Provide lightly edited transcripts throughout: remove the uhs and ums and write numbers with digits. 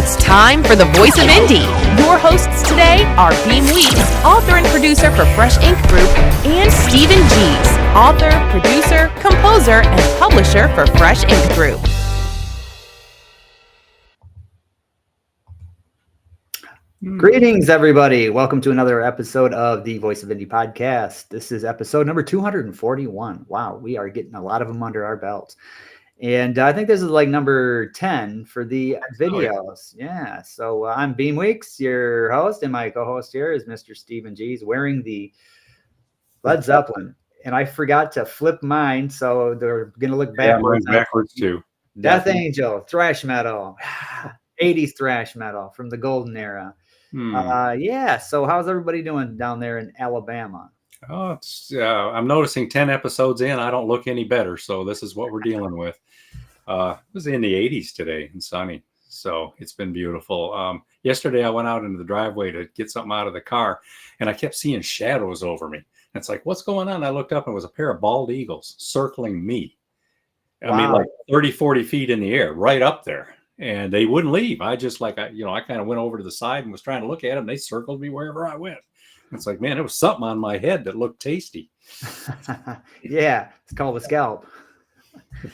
It's time for the Voice of Indie. Your hosts today are Beem Weeks, author and producer for Fresh Ink Group, and Stephen Gies, author, producer, composer, and publisher for Fresh Ink Group. Greetings, everybody. Welcome to another episode of the Voice of Indie podcast. This is episode number 241. Wow, we are getting a lot of them under our belts. And I think this is like number 10 for the videos. Yeah. So I'm Beem Weeks, your host, and my co-host here is Mr. Stephen Gies wearing the Led Zeppelin. And I forgot to flip mine, so they're going to look backwards. Yeah, mine's backwards too. Death Angel, thrash metal, 80s thrash metal from the golden era. Yeah. So how's everybody doing down there in Alabama? Oh, it's I'm noticing 10 episodes in, I don't look any better. So this is what we're dealing with. It was in the 80s today and sunny, so it's been beautiful. Yesterday I went out into the driveway to get something out of the car, and I kept seeing shadows over me. And it's like, what's going on? I looked up and it was a pair of bald eagles circling me. I mean, like 30, 40 feet in the air, right up there. And they wouldn't leave. I just I kind of went over to the side and was trying to look at them. They circled me wherever I went. It's like, man, it was something on my head that looked tasty. Yeah, it's called a scalp.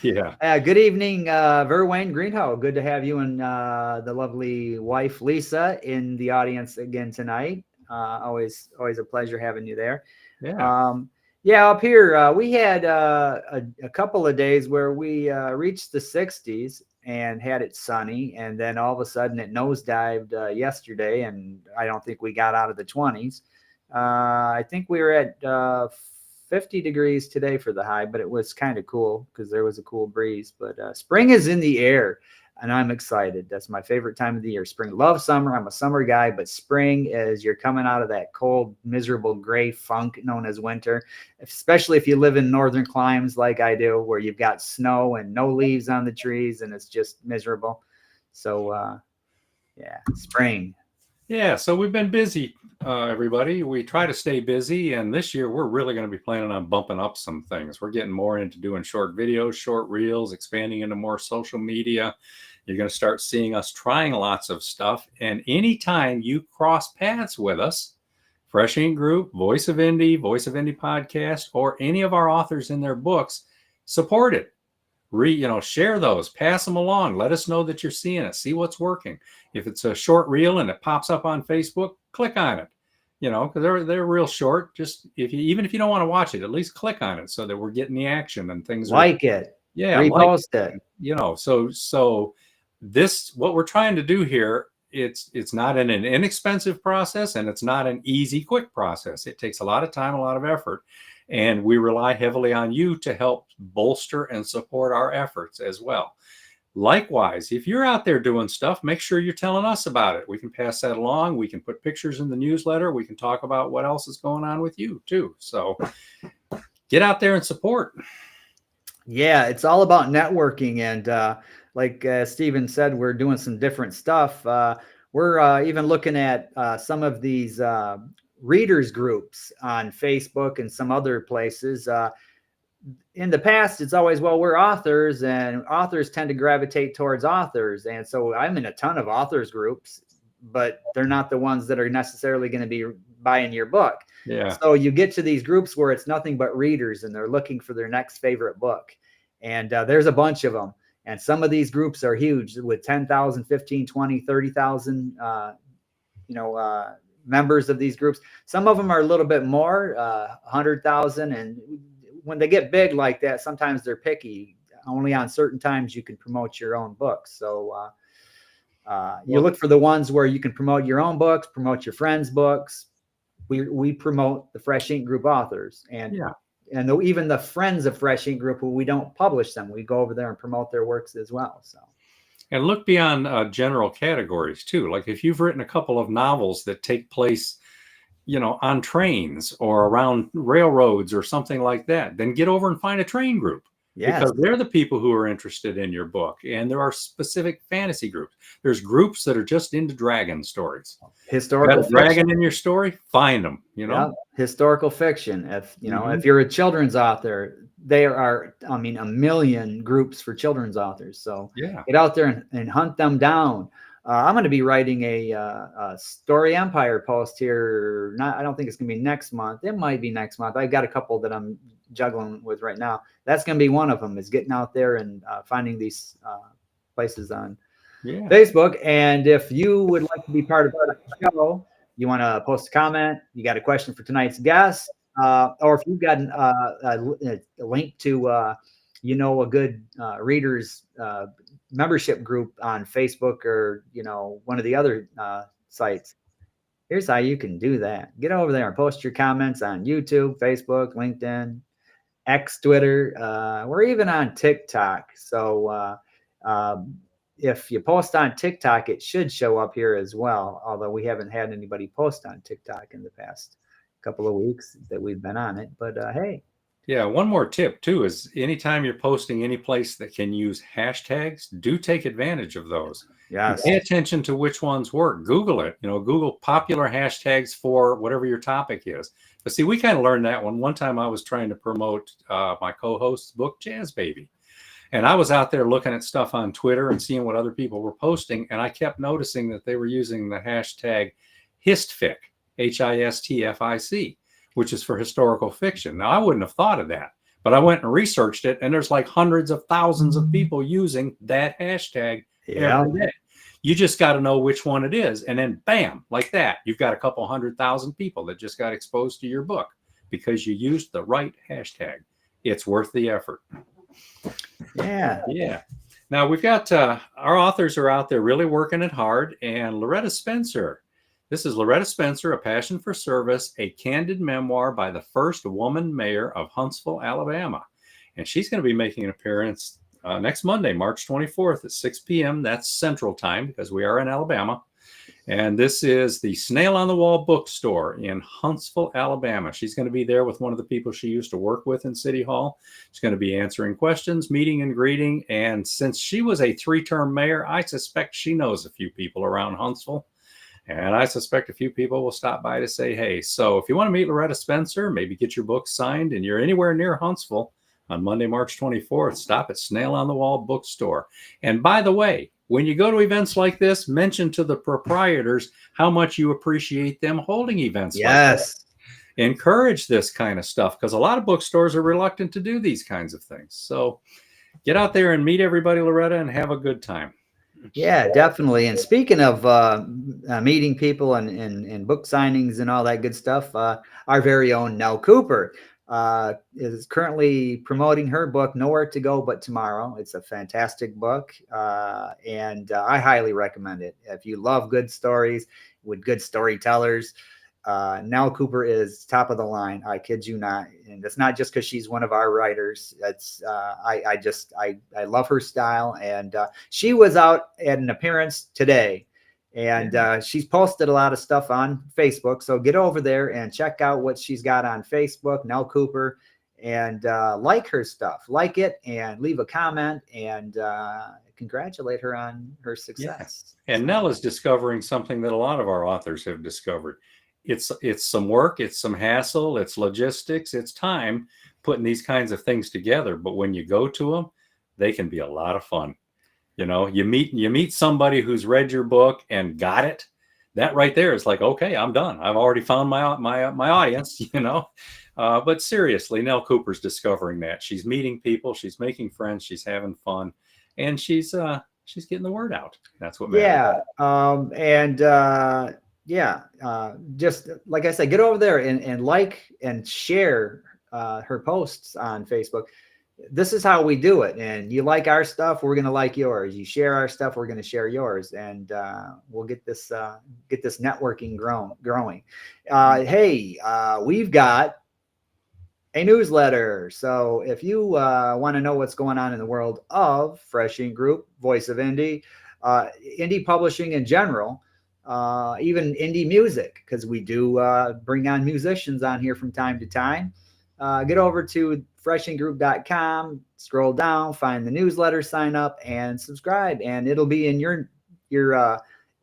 Yeah. Good evening, Verwayne Greenhow. Good to have you and the lovely wife, Lisa, in the audience again tonight. Always a pleasure having you there. Yeah. Up here, we had a couple of days where we reached the 60s and had it sunny, and then all of a sudden it nosedived yesterday, and I don't think we got out of the 20s. I think we were at 50 degrees today for the high, but it was kind of cool because there was a cool breeze. But spring is in the air, and I'm excited. That's my favorite time of the year. Spring. Love summer. I'm a summer guy, but spring is you're coming out of that cold, miserable gray funk known as winter, especially if you live in northern climes like I do, where you've got snow and no leaves on the trees, and it's just miserable. So, spring. Yeah, so we've been busy, everybody. We try to stay busy, and this year we're really going to be planning on bumping up some things. We're getting more into doing short videos, short reels, expanding into more social media. You're going to start seeing us trying lots of stuff, and anytime you cross paths with us, Fresh Ink Group, Voice of Indie Podcast, or any of our authors in their books, support it. Share those, pass them along. Let us know that you're seeing it. See what's working. If it's a short reel and it pops up on Facebook, click on it. Because they're real short. Just even if you don't want to watch it, at least click on it so that we're getting the action and things. It. Yeah, repost it. So this what we're trying to do here. It's not an inexpensive process, and it's not an easy, quick process. It takes a lot of time, a lot of effort. And we rely heavily on you to help bolster and support our efforts as well. Likewise, if you're out there doing stuff, make sure you're telling us about it. We can pass that along. We can put pictures in the newsletter. We can talk about what else is going on with you too. So get out there and support. Yeah, it's all about networking. And like Stephen said, we're doing some different stuff. We're even looking at some of these readers groups on Facebook and some other places. In the past, it's always, we're authors, and authors tend to gravitate towards authors. And so I'm in a ton of authors groups, but they're not the ones that are necessarily going to be buying your book. Yeah. So you get to these groups where it's nothing but readers, and they're looking for their next favorite book. And there's a bunch of them. And some of these groups are huge with 10,000, 15, 20, 30,000, members of these groups. Some of them are a little bit more, 100,000. And when they get big like that, sometimes they're picky. Only on certain times you can promote your own books. So you look for the ones where you can promote your own books, promote your friends' books. We promote the Fresh Ink Group authors, and even the friends of Fresh Ink Group who we don't publish them, we go over there and promote their works as well. So. And look beyond general categories too. Like if you've written a couple of novels that take place, on trains or around railroads or something like that, then get over and find a train group. Yes. Because they're the people who are interested in your book. And there are specific fantasy groups. There's groups that are just into dragon stories. Historical fiction. Dragon in your story, find them, Yeah. Historical fiction. If if you're a children's author, there are, a million groups for children's authors. So get out there and hunt them down. I'm going to be writing a Story Empire post here. I don't think it's going to be next month. It might be next month. I've got a couple that I'm juggling with right now. That's going to be one of them, is getting out there and finding these places on Facebook. And if you would like to be part of the show, you want to post a comment, you got a question for tonight's guest, or if you've got a link to a good readers membership group on Facebook, or one of the other sites, here's how you can do that. Get over there and post your comments on YouTube, Facebook, LinkedIn, X, Twitter. We're even on TikTok. So if you post on TikTok, it should show up here as well, although we haven't had anybody post on TikTok in the past couple of weeks that we've been on it. But hey. Yeah, one more tip too is anytime you're posting any place that can use hashtags, do take advantage of those. Yes. Pay attention to which ones work. Google it. Google popular hashtags for whatever your topic is. But see, we kind of learned that one time I was trying to promote my co-host's book, Jazz Baby. And I was out there looking at stuff on Twitter and seeing what other people were posting. And I kept noticing that they were using the hashtag HISTFIC, HISTFIC, which is for historical fiction. Now, I wouldn't have thought of that, but I went and researched it, and there's like hundreds of thousands of people using that hashtag every day. You just got to know which one it is. And then bam, like that, you've got a couple 100,000 people that just got exposed to your book because you used the right hashtag. It's worth the effort. Yeah. Now we've got our authors are out there really working it hard. And Loretta Spencer, this is Loretta Spencer, A Passion for Service, a candid memoir by the first woman mayor of Huntsville, Alabama. And she's going to be making an appearance next Monday, March 24th at 6 p.m. That's Central Time because we are in Alabama. And this is the Snail on the Wall bookstore in Huntsville, Alabama. She's going to be there with one of the people she used to work with in City Hall. She's going to be answering questions, meeting and greeting. And since she was a 3-term mayor, I suspect she knows a few people around Huntsville. And I suspect a few people will stop by to say, hey, so if you want to meet Loretta Spencer, maybe get your book signed, and you're anywhere near Huntsville on Monday, March 24th, stop at Snail on the Wall bookstore. And by the way, when you go to events like this, mention to the proprietors how much you appreciate them holding events like this. Encourage this kind of stuff because a lot of bookstores are reluctant to do these kinds of things. So get out there and meet everybody, Loretta, and have a good time. Yeah, definitely. And speaking of meeting people and book signings and all that good stuff, our very own Nell Cooper is currently promoting her book, Nowhere to Go But Tomorrow. It's a fantastic book, and I highly recommend it. If you love good stories with good storytellers, Nell Cooper is top of the line. I kid you not. And it's not just because she's one of our writers. It's I love her style. And she was out at an appearance today, and she's posted a lot of stuff on Facebook. So get over there and check out what she's got on Facebook, Nell Cooper, and like her stuff, like it, and leave a comment and congratulate her on her success. Yeah. And Nell is discovering something that a lot of our authors have discovered. It's some work, it's some hassle, it's logistics, it's time putting these kinds of things together. But when you go to them, they can be a lot of fun. You meet somebody who's read your book and got it. That right there is like, okay, I'm done. I've already found my audience. But seriously, Nell Cooper's discovering that she's meeting people, she's making friends, she's having fun, and she's getting the word out. That's what matters. Just like I said, get over there and like and share her posts on Facebook. This is how we do it. And you like our stuff, we're going to like yours. You share our stuff, we're going to share yours. And we'll get this networking growing. We've got a newsletter. So if you want to know what's going on in the world of Fresh Ink Group, Voice of Indie, indie publishing in general, even indie music, because we do bring on musicians on here from time to time. Get over to freshinkgroup.com, scroll down, find the newsletter, sign up, and subscribe. And it'll be in your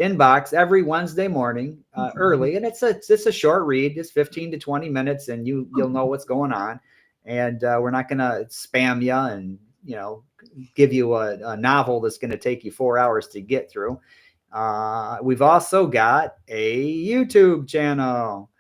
inbox every Wednesday morning early. And it's a short read, just 15 to 20 minutes, and you'll know what's going on. And we're not going to spam you and give you a novel that's going to take you 4 hours to get through. We've also got a YouTube channel.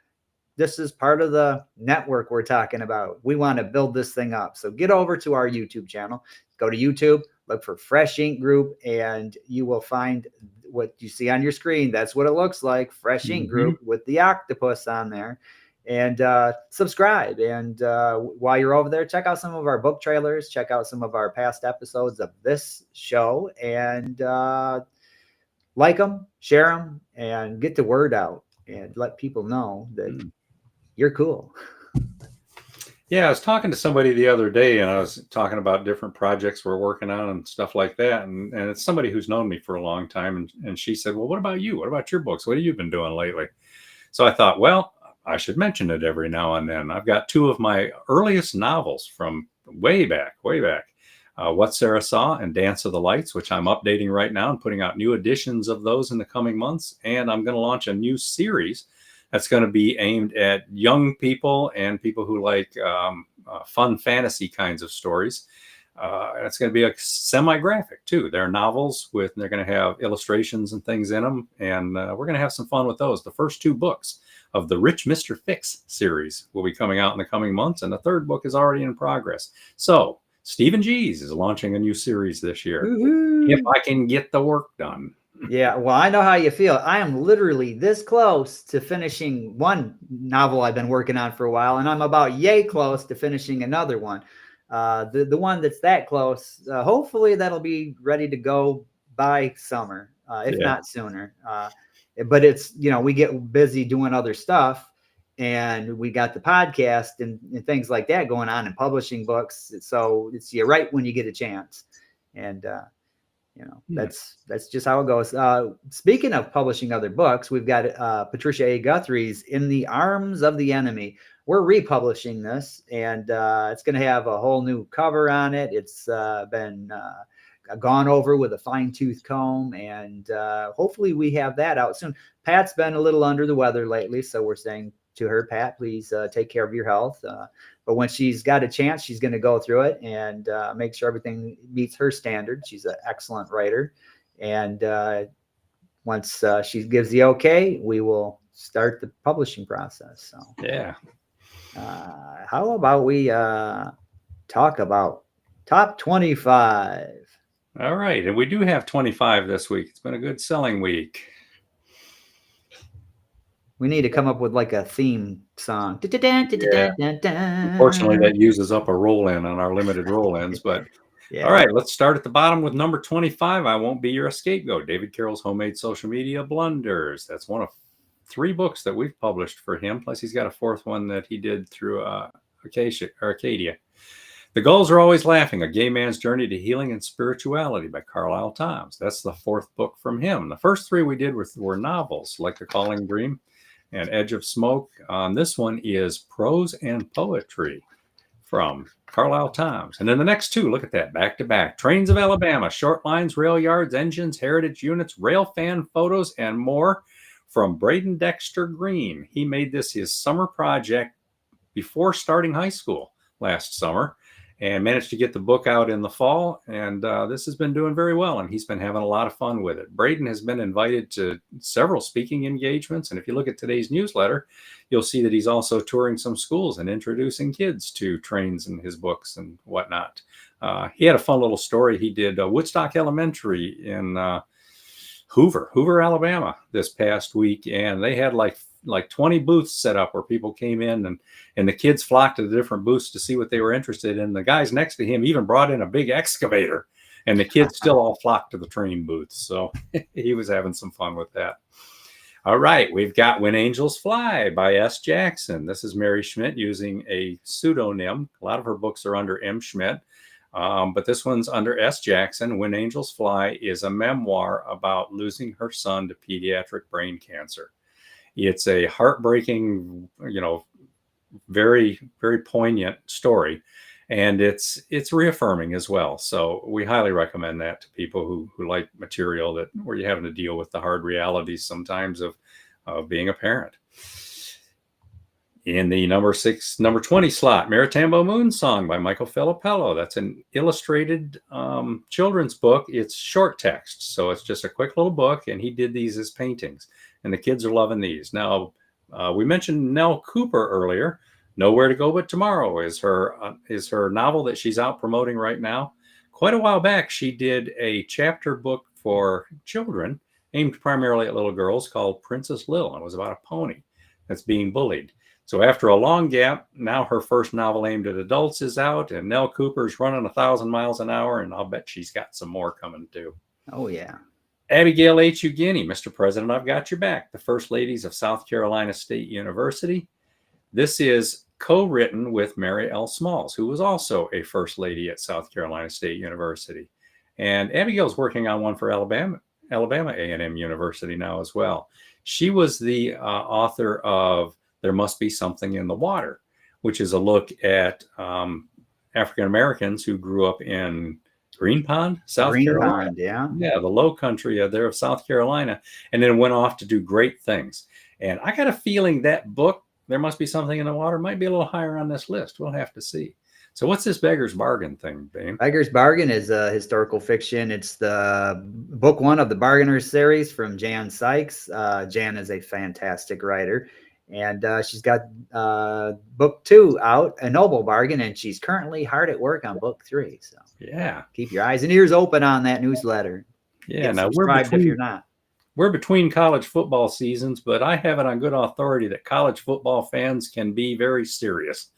This is part of the network we're talking about. We want to build this thing up. So get over to our YouTube channel, go to YouTube, look for Fresh Ink Group, and you will find what you see on your screen. That's what it looks like, Fresh Ink Group with the octopus on there. And subscribe. And while you're over there, check out some of our book trailers, check out some of our past episodes of this show, and like them, share them, and get the word out and let people know that you're cool. Yeah, I was talking to somebody the other day, and I was talking about different projects we're working on and stuff like that. And it's somebody who's known me for a long time. And she said, well, what about you? What about your books? What have you been doing lately? So I thought, well, I should mention it every now and then. I've got 2 of my earliest novels from way back. What Sarah Saw and Dance of the Lights, which I'm updating right now and putting out new editions of those in the coming months. And I'm going to launch a new series that's going to be aimed at young people and people who like fun fantasy kinds of stories. It's going to be a semi-graphic too. They're novels they're going to have illustrations and things in them. And we're going to have some fun with those. The first 2 books of the Rich Mr. Fix series will be coming out in the coming months. And the 3rd book is already in progress. So Stephen G's is launching a new series this year. Woo-hoo. If I can get the work done. Yeah, well, I know how you feel. I am literally this close to finishing one novel I've been working on for a while, and I'm about yay close to finishing another one. The one that's that close, hopefully that'll be ready to go by summer, if not sooner. But it's, we get busy doing other stuff, and we got the podcast and things like that going on and publishing books. So it's right when you get a chance. And that's just how it goes. Speaking of publishing other books, we've got Patricia A. Guthrie's In the Arms of the Enemy. We're republishing this, and it's going to have a whole new cover on it. It's been gone over with a fine-tooth comb, and hopefully we have that out soon. Pat's been a little under the weather lately, so we're saying to her, Pat, please take care of your health. But when she's got a chance, she's going to go through it and make sure everything meets her standards. She's an excellent writer. And once she gives the okay, we will start the publishing process. So, yeah. How about we talk about top 25? All right. And we do have 25 this week. It's been a good selling week. We need to come up with like a theme song. Yeah. Unfortunately, that uses up a roll-in on our limited roll-ins. But all right, let's start at the bottom with number 25. I Won't Be Your Scapegoat. David Carroll's Homemade Social Media Blunders. That's one of 3 books that we've published for him. Plus, he's got a 4th one that he did through Arcadia. The Gulls Are Always Laughing, A Gay Man's Journey to Healing and Spirituality by Carlisle Thoms. That's the 4th book from him. The first 3 we did were novels, like The Calling Dream and Edge of Smoke. This one is prose and poetry from Carlisle Thoms. And then the next 2, look at that, back to back. Trains of Alabama, Short Lines, Rail Yards, Engines, Heritage Units, Rail Fan Photos, and more from Braden Dexter Green. He made this his summer project before starting high school last summer and managed to get the book out in the fall. And this has been doing very well, and he's been having a lot of fun with it. Braden has been invited to several speaking engagements. And if you look at today's newsletter, you'll see that he's also touring some schools and introducing kids to trains and his books and whatnot. He had a fun little story. He did Woodstock Elementary in Hoover, Alabama this past week. And they had like 20 booths set up where people came in and the kids flocked to the different booths to see what they were interested in. The guys next to him even brought in a big excavator, and the kids still all flocked to the train booths. So he was having some fun with that. All right, we've got When Angels Fly by S. Jackson. This is Mary Schmidt using a pseudonym. A lot of her books are under M. Schmidt, but this one's under S. Jackson. When Angels Fly is a memoir about losing her son to pediatric brain cancer. It's a heartbreaking, very, very poignant story, and it's reaffirming as well. So we highly recommend that to people who like material where you're having to deal with the hard realities sometimes of being a parent. In the number 20 slot, Maritambo Moon Song by Michael Filippello. That's an illustrated children's book. It's short text, so it's just a quick little book, and he did these as paintings, and the kids are loving these. Now, we mentioned Nell Cooper earlier. Nowhere to Go But Tomorrow is her novel that she's out promoting right now. Quite a while back, she did a chapter book for children aimed primarily at little girls called Princess Lil. It was about a pony that's being bullied. So after a long gap, now her first novel aimed at adults is out, and Nell Cooper's running 1,000 miles an hour, and I'll bet she's got some more coming too. Oh, yeah. Abigail H. Eugenie, Mr. President, I've Got Your Back, the First Ladies of South Carolina State University. This is co-written with Mary L. Smalls, who was also a First Lady at South Carolina State University. And Abigail's working on one for Alabama A&M University now as well. She was the author of There Must Be Something in the Water, which is a look at African Americans who grew up in Green Pond, South Carolina. Yeah, the low country there of South Carolina, and then went off to do great things. And I got a feeling that book, There Must Be Something in the Water, might be a little higher on this list. We'll have to see. So what's this Beggar's Bargain thing, Beem? Beggar's Bargain is a historical fiction. It's the book one of the Bargainers series from Jan Sykes. Jan is a fantastic writer. And she's got book 2 out, A Noble Bargain, and she's currently hard at work on book 3. So yeah, keep your eyes and ears open on that newsletter. Yeah, now if you're not. We're between college football seasons, but I have it on good authority that college football fans can be very serious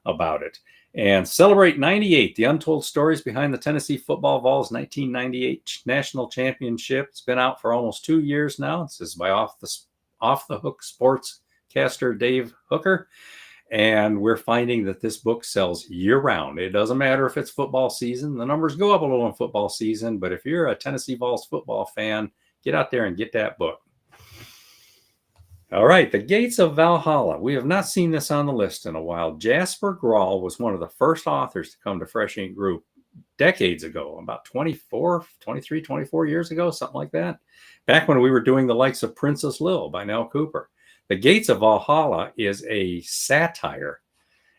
about it. And Celebrate 98, the untold stories behind the Tennessee Football Vols' 1998 national championship. It's been out for almost 2 years now. This is by Off the Hook sportscaster Dave Hooker. And we're finding that this book sells year-round. It doesn't matter if it's football season. The numbers go up a little in football season, but if you're a Tennessee Vols football fan, get out there and get that book. All right, The Gates of Valhalla. We have not seen this on the list in a while. Jasper Grawl was one of the first authors to come to Fresh Ink Group decades ago, about 24 years ago, something like that. Back when we were doing the likes of Princess Lil by Nell Cooper. The Gates of Valhalla is a satire.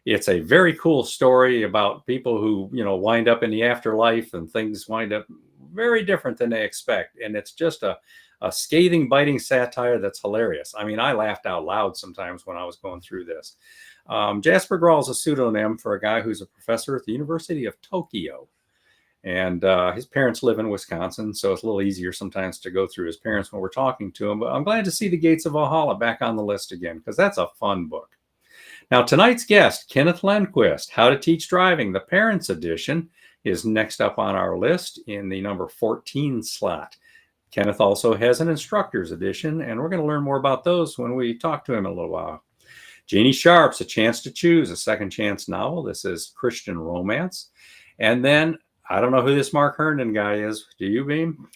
It's a very cool story about people who, wind up in the afterlife and things wind up very different than they expect. And it's just a scathing, biting satire that's hilarious. I mean, I laughed out loud sometimes when I was going through this. Jasper Grawl is a pseudonym for a guy who's a professor at the University of Tokyo. And his parents live in Wisconsin, so it's a little easier sometimes to go through his parents when we're talking to him. But I'm glad to see The Gates of Valhalla back on the list again, because that's a fun book. Now, tonight's guest, Kenneth Lindquist, How to Teach Driving, the Parents Edition, is next up on our list in the number 14 slot. Kenneth also has an instructor's edition, and we're going to learn more about those when we talk to him in a little while. Jeannie Sharp's A Chance to Choose, a second chance novel. This is Christian romance. And then, I don't know who this Mark Herndon guy is. Do you, Beem?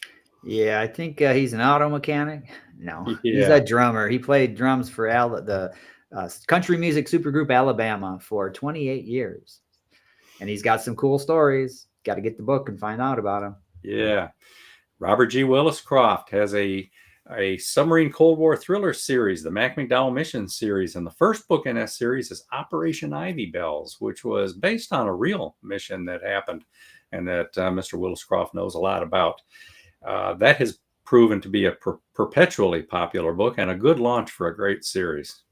Yeah, I think he's an auto mechanic. No, Yeah. He's a drummer. He played drums for the country music supergroup Alabama for 28 years. And he's got some cool stories. Got to get the book and find out about him. Yeah. Robert G. Willis Croft has a submarine Cold War thriller series, the Mac McDowell Mission series. And the first book in that series is Operation Ivy Bells, which was based on a real mission that happened and that Mr. Willis Croft knows a lot about. That has proven to be a perpetually popular book and a good launch for a great series.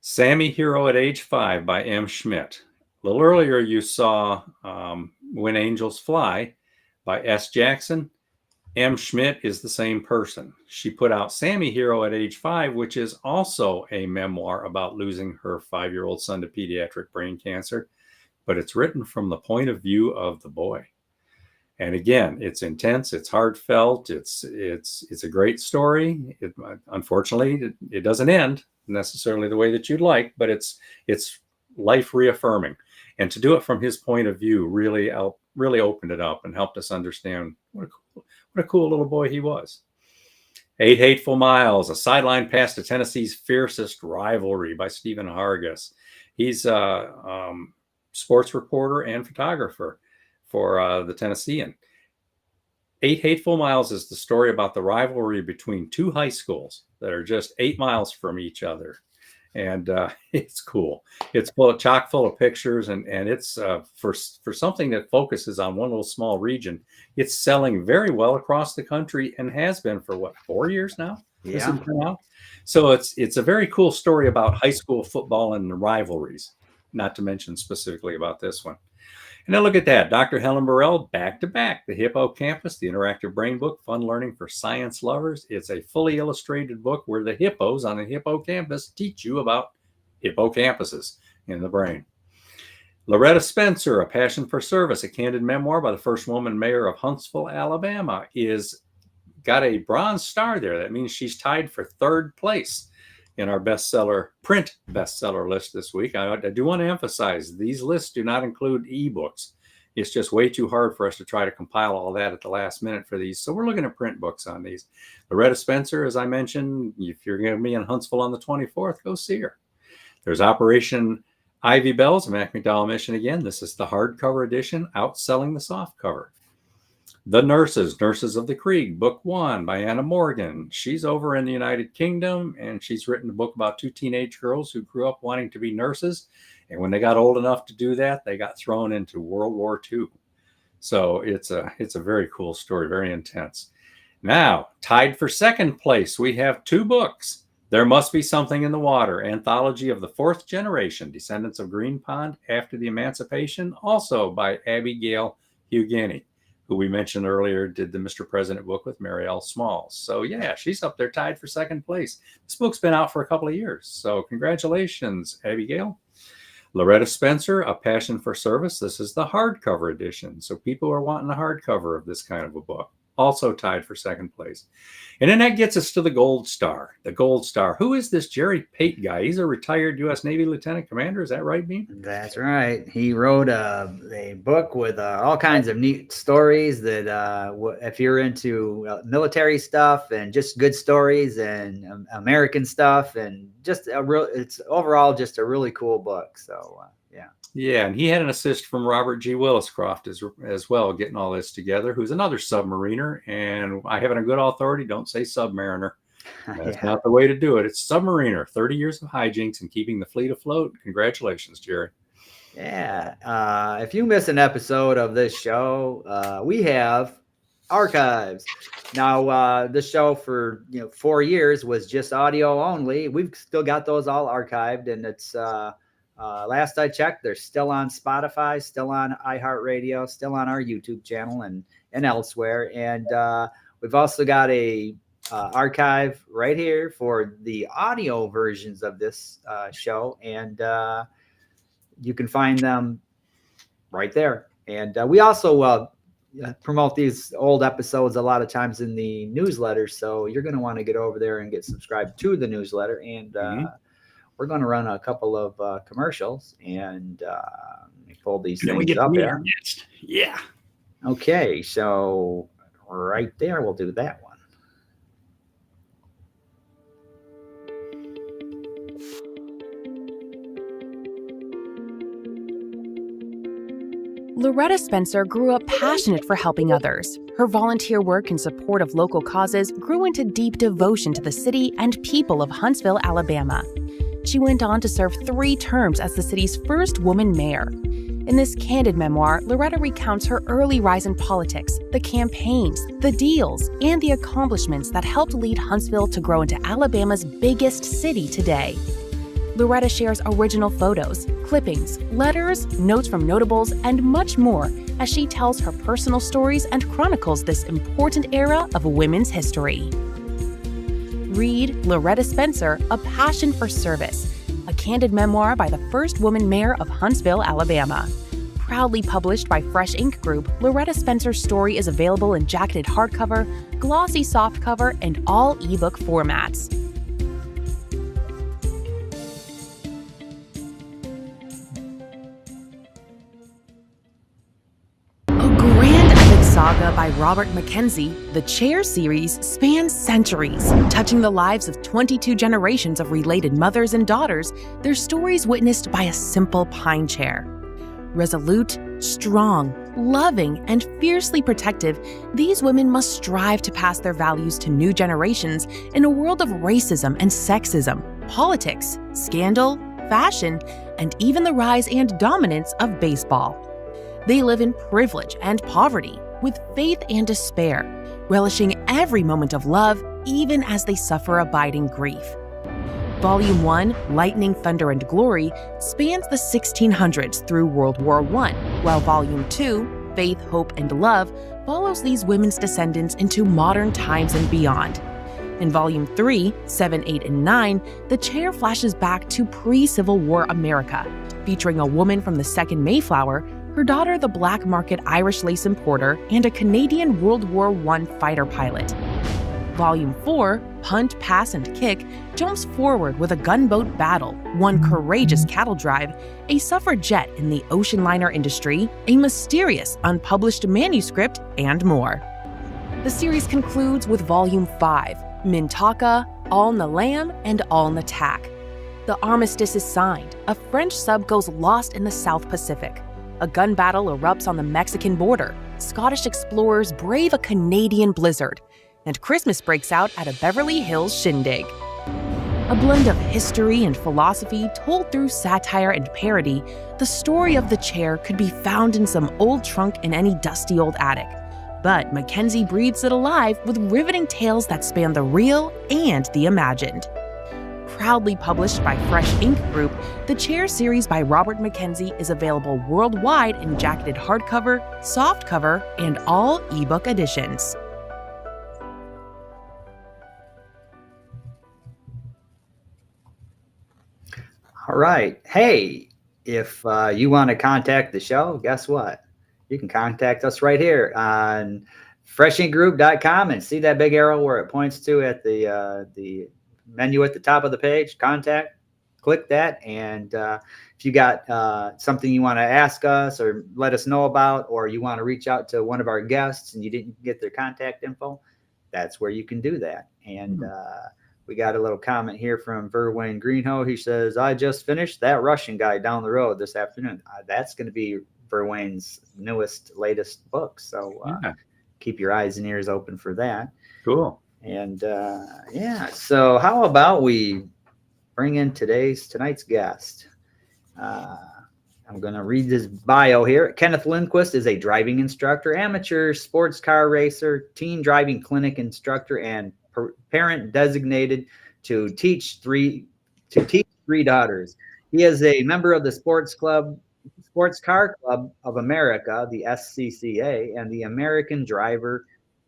Sammy Hero at Age 5 by M. Schmidt. A little earlier, you saw When Angels Fly by S. Jackson. M. Schmidt is the same person. She put out Sammy Hero at Age 5, which is also a memoir about losing her 5-year-old son to pediatric brain cancer, but it's written from the point of view of the boy. And again, it's intense, it's heartfelt, it's a great story. Unfortunately, it doesn't end necessarily the way that you'd like, but it's life reaffirming. And to do it from his point of view really opened it up and helped us understand what a cool little boy he was. 8 Hateful Miles, a sideline pass to Tennessee's fiercest rivalry by Stephen Hargis. He's a sports reporter and photographer for the Tennessean. 8 Hateful Miles is the story about the rivalry between two high schools that are just 8 miles from each other. And it's cool. It's chock full of pictures, and it's for something that focuses on one little small region. It's selling very well across the country and has been for 4 years now. Yeah. So it's a very cool story about high school football and the rivalries. Not to mention specifically about this one. And then look at that, Dr. Helen Burrell, back to back, the Hippocampus, the interactive brain book, fun learning for science lovers. It's a fully illustrated book where the hippos on the hippocampus teach you about hippocampuses in the brain. Loretta Spencer, A Passion for Service, a candid memoir by the first woman mayor of Huntsville, Alabama, is got a bronze star there. That means she's tied for 3rd place in our print bestseller list this week. I do want to emphasize these lists do not include ebooks. It's just way too hard for us to try to compile all that at the last minute for these. So we're looking at print books on these. Loretta Spencer, as I mentioned, if you're going to be in Huntsville on the 24th, go see her. There's Operation Ivy Bells, Mac McDowell mission again. This is the hardcover edition, outselling the softcover. The Nurses of the Krieg, Book 1 by Anna Morgan. She's over in the United Kingdom, and she's written a book about 2 teenage girls who grew up wanting to be nurses. And when they got old enough to do that, they got thrown into World War II. So it's a very cool story, very intense. Now, tied for 2nd place, we have 2 books. There Must Be Something in the Water, anthology of the 4th generation, descendants of Green Pond after the emancipation, also by Abigail Hugheni, who we mentioned earlier, did the Mr. President book with Mary L. Smalls. So yeah, she's up there tied for 2nd place. This book's been out for a couple of years. So congratulations, Abigail. Loretta Spencer, A Passion for Service. This is the hardcover edition. So people are wanting a hardcover of this kind of a book. Also tied for 2nd place. And then that gets us to the Gold Star. The Gold Star. Who is this Jerry Pate guy? He's a retired U.S. Navy lieutenant commander. Is that right, Beem? That's right. He wrote a book with all kinds of neat stories that if you're into military stuff and just good stories and American stuff and just it's overall just a really cool book. So, yeah. Yeah, and he had an assist from Robert G. Williscroft as well, getting all this together, who's another submariner. And I have it on good authority, don't say submariner. That's not the way to do it. It's submariner, 30 years of hijinks and keeping the fleet afloat. Congratulations, Jerry. Yeah. If you miss an episode of this show, we have archives. Now, this show for 4 years was just audio only. We've still got those all archived, and it's last I checked, they're still on Spotify, still on iHeartRadio, still on our YouTube channel and elsewhere. And we've also got a archive right here for the audio versions of this show. And you can find them right there. And we also promote these old episodes a lot of times in the newsletter. So you're going to want to get over there and get subscribed to the newsletter. And we're going to run a couple of commercials and pull these things up there. Yeah. Okay, so right there, we'll do that one. Loretta Spencer grew up passionate for helping others. Her volunteer work in support of local causes grew into deep devotion to the city and people of Huntsville, Alabama. She went on to serve 3 terms as the city's first woman mayor. In this candid memoir, Loretta recounts her early rise in politics, the campaigns, the deals, and the accomplishments that helped lead Huntsville to grow into Alabama's biggest city today. Loretta shares original photos, clippings, letters, notes from notables, and much more as she tells her personal stories and chronicles this important era of women's history. Read Loretta Spencer, A Passion for Service, a candid memoir by the first woman mayor of Huntsville, Alabama. Proudly published by Fresh Ink Group, Loretta Spencer's story is available in jacketed hardcover, glossy softcover, and all ebook formats. Saga by Robert Mackenzie, the Chair series spans centuries, touching the lives of 22 generations of related mothers and daughters, their stories witnessed by a simple pine chair. Resolute, Strong, loving, and fiercely protective, these women must strive to pass their values to new generations in a world of racism and sexism, politics, scandal, fashion, and even the rise and dominance of baseball. They live in privilege and poverty, with faith and despair, relishing every moment of love, even as they suffer abiding grief. Volume 1, Lightning, Thunder, and Glory, spans the 1600s through World War I, while Volume 2, Faith, Hope, and Love, follows these women's descendants into modern times and beyond. In Volume 3, 7, 8, and 9, the chair flashes back to pre-Civil War America, featuring a woman from the Second Mayflower, her daughter the black market Irish lace importer, and a Canadian World War I fighter pilot. Volume 4, Punt, Pass, and Kick, jumps forward with a gunboat battle, one courageous cattle drive, a suffragette in the ocean liner industry, a mysterious unpublished manuscript, and more. The series concludes with Volume 5, Mintaka, All Nalam, and All Natak. The armistice is signed, a French sub goes lost in the South Pacific. A gun battle erupts on the Mexican border, Scottish explorers brave a Canadian blizzard, and Christmas breaks out at a Beverly Hills shindig. A blend of history and philosophy told through satire and parody, the story of the chair could be found in some old trunk in any dusty old attic. But Mackenzie breathes it alive with riveting tales that span the real and the imagined. Proudly published by Fresh Ink Group, the Chair series by Robert Mackenzie is available worldwide in jacketed hardcover, softcover, and all ebook editions. All right. Hey, if you want to contact the show, guess what? You can contact us right here on freshinkgroup.com and see that big arrow where it points to at the menu at the top of the page, contact, click that. And if you got something you want to ask us or let us know about, or you want to reach out to one of our guests and you didn't get their contact info, that's where you can do that. And we got a little comment here from Verwayne Greenhoe. He says, I just finished that Russian guy down the road this afternoon. That's going to be Verwayne's latest book. So keep your eyes and ears open for that. Cool. And so how about we bring in tonight's guest? I'm going to read his bio here. Kenneth Lindquist is a driving instructor, amateur sports car racer, teen driving clinic instructor, and parent designated to teach three daughters. He is a member of the Sports Car Club of America, the SCCA, and the American Driver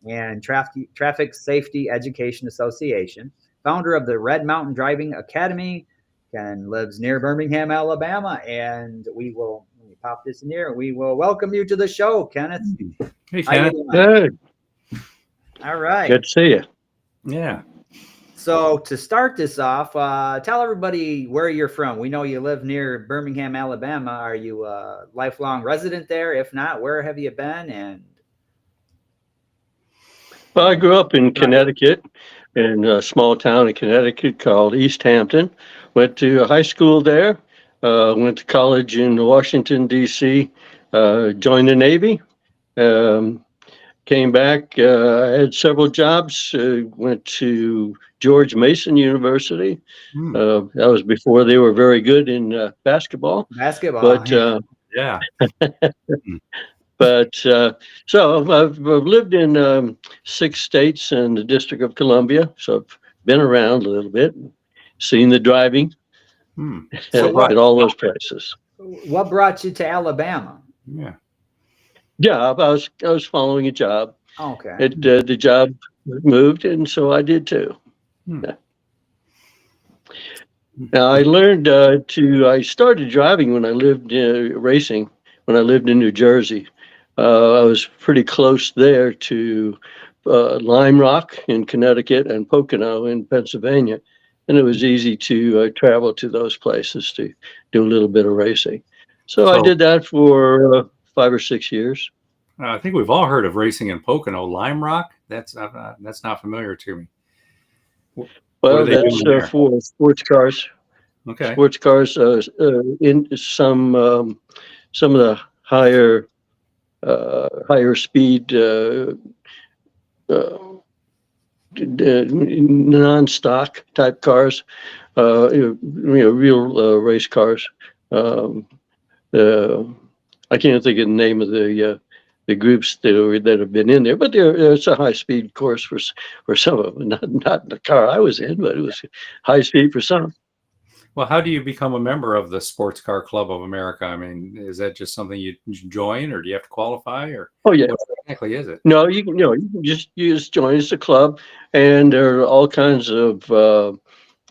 and Traffic Safety Education Association, founder of the Red Mountain Driving Academy, and lives near Birmingham, Alabama. And let me pop this in here. We will welcome you to the show, Kenneth. Hey, Kenneth. Good. All right. Good to see you. Yeah. So to start this off, tell everybody where you're from. We know you live near Birmingham, Alabama. Are you a lifelong resident there? If not, where have you been? And Well, I grew up in Connecticut, in a small town in Connecticut called East Hampton. Went to high school there. Went to college in Washington, D.C. Joined the Navy. Came back. I had several jobs. Went to George Mason University. That was before they were very good in basketball. But Yeah. But so I've lived in 6 states and the District of Columbia. So I've been around a little bit, seen the driving So at all those places. what brought you to Alabama? Yeah. Job. I was following a job. Okay. The job moved, and so I did too. Yeah. Now I learned I started driving when I lived racing when I lived in New Jersey. I was pretty close there to Lime Rock in Connecticut and Pocono in Pennsylvania, and it was easy to travel to those places to do a little bit of racing. So I did that for 5 or 6 years. I think we've all heard of racing in Pocono. Lime Rock? That's not familiar to me. Well, that's for sports cars. Okay. Sports cars in some of the higher speed non-stock type cars, real race cars. Um, I can't think of the name of the groups that have been in there, but it's a high speed course for some of them. Not the car I was in, but it was high speed for some. Well, how do you become a member of the Sports Car Club of America? I mean, is that just something you join, or do you have to qualify, or Oh yeah, what exactly is it? no, you can just join. It's a club, and there are all kinds of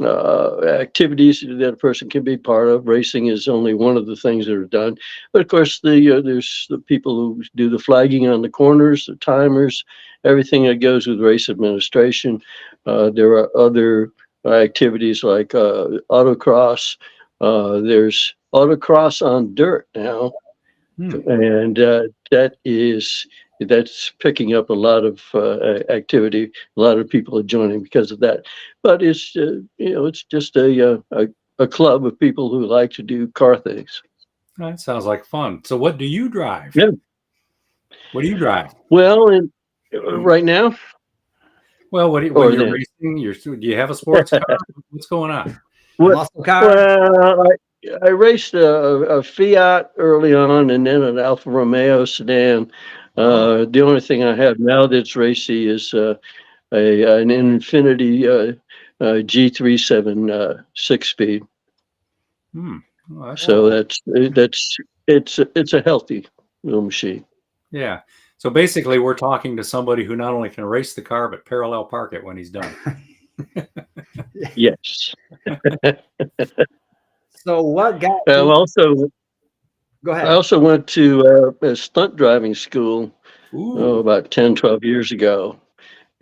activities that a person can be part of. Racing is only one of the things that are done, but of course, there's the people who do the flagging on the corners, the timers, everything that goes with race administration. There are other activities like autocross. There's autocross on dirt now, and that's picking up a lot of activity. A lot of people are joining because of that. But it's it's just a club of people who like to do car things. That sounds like fun. So, what do you drive? Yeah. What do you drive? Well, and right now, Well, when you're racing, do you have a sports car? What's going on? Muscle car. Well, I raced a Fiat early on, and then an Alfa Romeo sedan. The only thing I have now that's racy is an Infiniti G37 6-speed. Well, So it's a healthy little machine. Yeah. So basically, we're talking to somebody who not only can race the car but parallel park it when he's done. Yes. So what got I you? also Go ahead. I also went to a stunt driving school about 10, 12 years ago,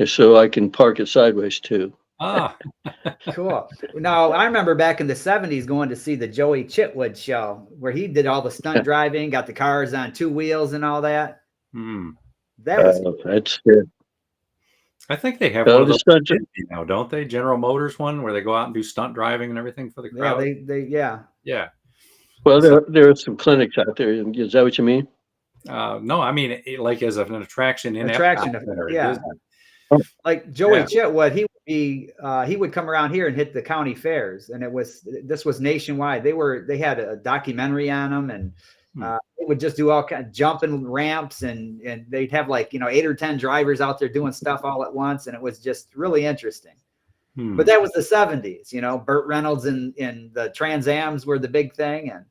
so I can park it sideways too. Cool. Now, I remember back in the 70s going to see the Joey Chitwood show where he did all the stunt driving, got the cars on 2 wheels and all that. That was that's good. I think they have one of those now, don't they? General Motors one where they go out and do stunt driving and everything for the crowd. Yeah. Well, there are some clinics out there. Is that what you mean? No, I mean like as an attraction in yeah. Like Joey Chitwood, he would come around here and hit the county fairs, and this was nationwide. They had a documentary on them, and they would just do all kind of jumping ramps, and they'd have 8 or 10 drivers out there doing stuff all at once, and it was just really interesting. But that was the 70s, Burt Reynolds and the Trans Ams were the big thing. And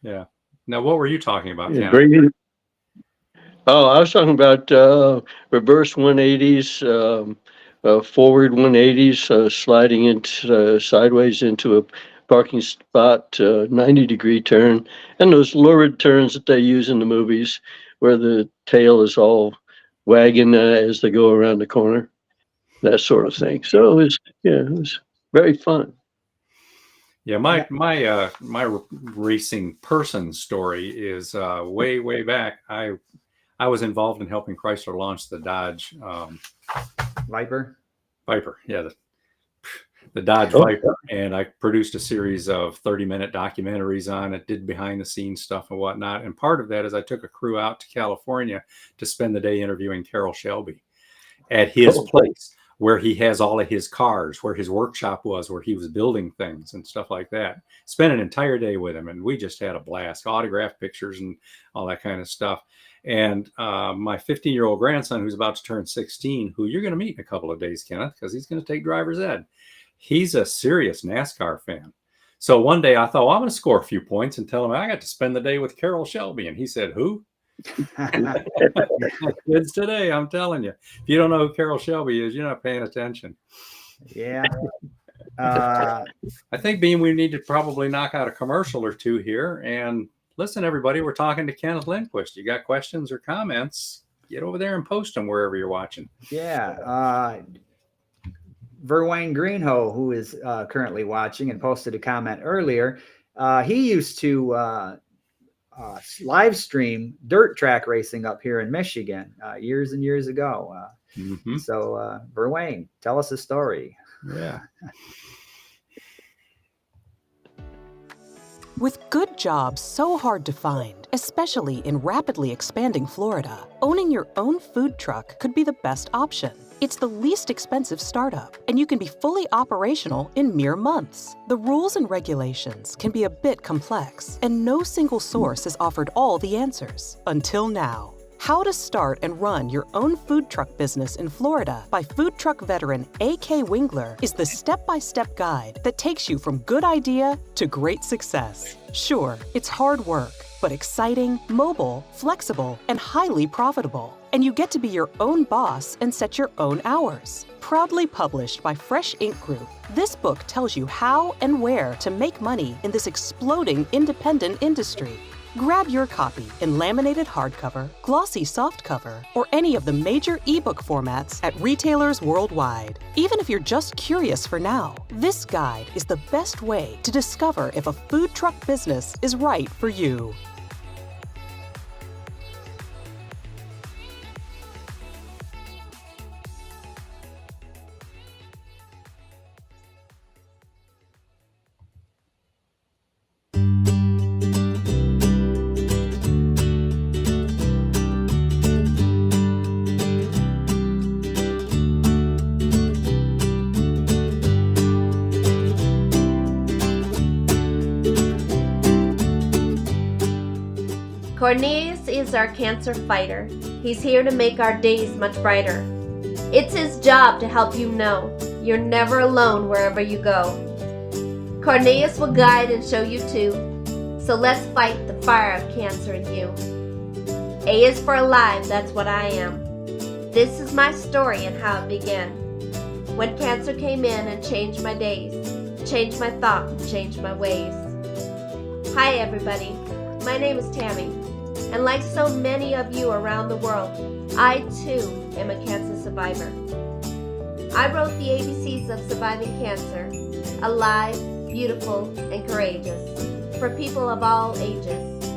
yeah. Now, what were you talking about, Ken? Oh, I was talking about reverse 180s, forward 180s, sliding into sideways into a parking spot, 90-degree turn, and those lurid turns that they use in the movies where the tail is all wagging as they go around the corner, that sort of thing. So it was very fun. Yeah, my racing person story is way back. I was involved in helping Chrysler launch the Dodge Viper. Yeah, the Dodge Viper, and I produced a series of 30-minute documentaries on it, did behind-the-scenes stuff and whatnot. And part of that is I took a crew out to California to spend the day interviewing Carroll Shelby at his place, where he has all of his cars, where his workshop was, where he was building things and stuff like that. Spent an entire day with him, and we just had a blast. Autographed pictures and all that kind of stuff. And my 15-year-old grandson, who's about to turn 16, who you're going to meet in a couple of days, Kenneth, because he's going to take driver's ed. He's a serious NASCAR fan. So one day I thought, well, I'm going to score a few points and tell him I got to spend the day with Carroll Shelby. And he said, who? Kids today, I'm telling you. If you don't know who Carroll Shelby is, you're not paying attention. Yeah. I think, Beem, we need to probably knock out a commercial or two here. And listen, everybody, we're talking to Kenneth Lindquist. You got questions or comments, get over there and post them wherever you're watching. Yeah. Verwayne Greenhoe, who is currently watching and posted a comment earlier, he used to live stream dirt track racing up here in Michigan years and years ago. So, Verwayne, tell us a story. Yeah. With good jobs so hard to find, especially in rapidly expanding Florida, owning your own food truck could be the best option. It's the least expensive startup, and you can be fully operational in mere months. The rules and regulations can be a bit complex, and no single source has offered all the answers. Until now. How to Start and Run Your Own Food Truck Business in Florida by food truck veteran A.K. Wingler is the step-by-step guide that takes you from good idea to great success. Sure, it's hard work, but exciting, mobile, flexible, and highly profitable. And you get to be your own boss and set your own hours. Proudly published by Fresh Ink Group, this book tells you how and where to make money in this exploding independent industry. Grab your copy in laminated hardcover, glossy softcover, or any of the major ebook formats at retailers worldwide. Even if you're just curious for now, this guide is the best way to discover if a food truck business is right for you. Cornelius is our cancer fighter. He's here to make our days much brighter. It's his job to help you know you're never alone wherever you go. Cornelius will guide and show you too. So let's fight the fire of cancer in you. A is for alive, that's what I am. This is my story and how it began. When cancer came in and changed my days, changed my thought and changed my ways. Hi everybody, my name is Tammy. And like so many of you around the world, I too am a cancer survivor. I wrote the ABCs of surviving cancer, alive, beautiful, and courageous, for people of all ages.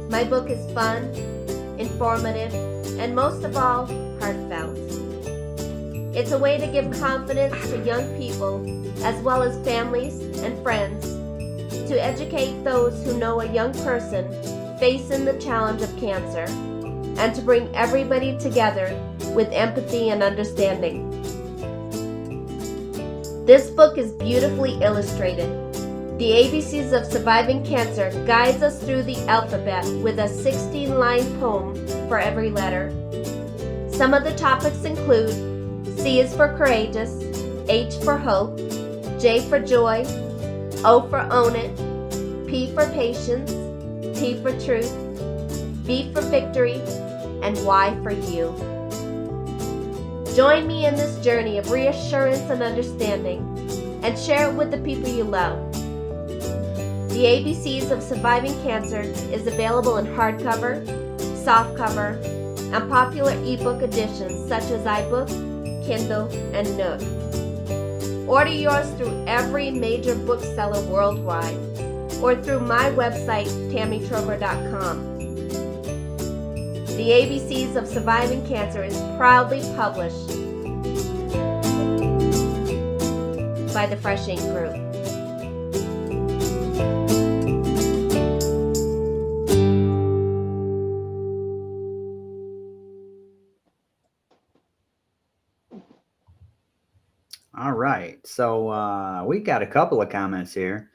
My book is fun, informative, and most of all, heartfelt. It's a way to give confidence to young people, as well as families and friends, to educate those who know a young person facing the challenge of cancer, and to bring everybody together with empathy and understanding. This book is beautifully illustrated. The ABCs of Surviving Cancer guides us through the alphabet with a 16-line poem for every letter. Some of the topics include C is for courageous, H for hope, J for joy, O for own it, P for patience, T for truth, V for victory, and Y for you. Join me in this journey of reassurance and understanding, and share it with the people you love. The ABCs of Surviving Cancer is available in hardcover, softcover, and popular ebook editions such as iBook, Kindle, and Nook. Order yours through every major bookseller worldwide, or through my website, tammytrober.com. The ABCs of Surviving Cancer is proudly published by the Fresh Ink Group. All right. So we got a couple of comments here.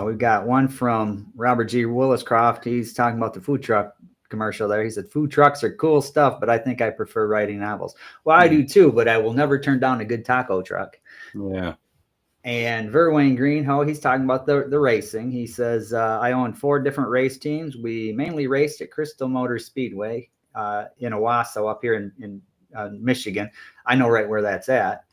We've got one from Robert G. Williscroft. He's talking about the food truck commercial there. He said, food trucks are cool stuff, but I think I prefer writing novels. Well, I do too, but I will never turn down a good taco truck. Yeah. And Verwayne Greenhoe, he's talking about the racing. He says, I own 4 different race teams. We mainly raced at Crystal Motor Speedway in Owasso up here in Michigan. I know right where that's at.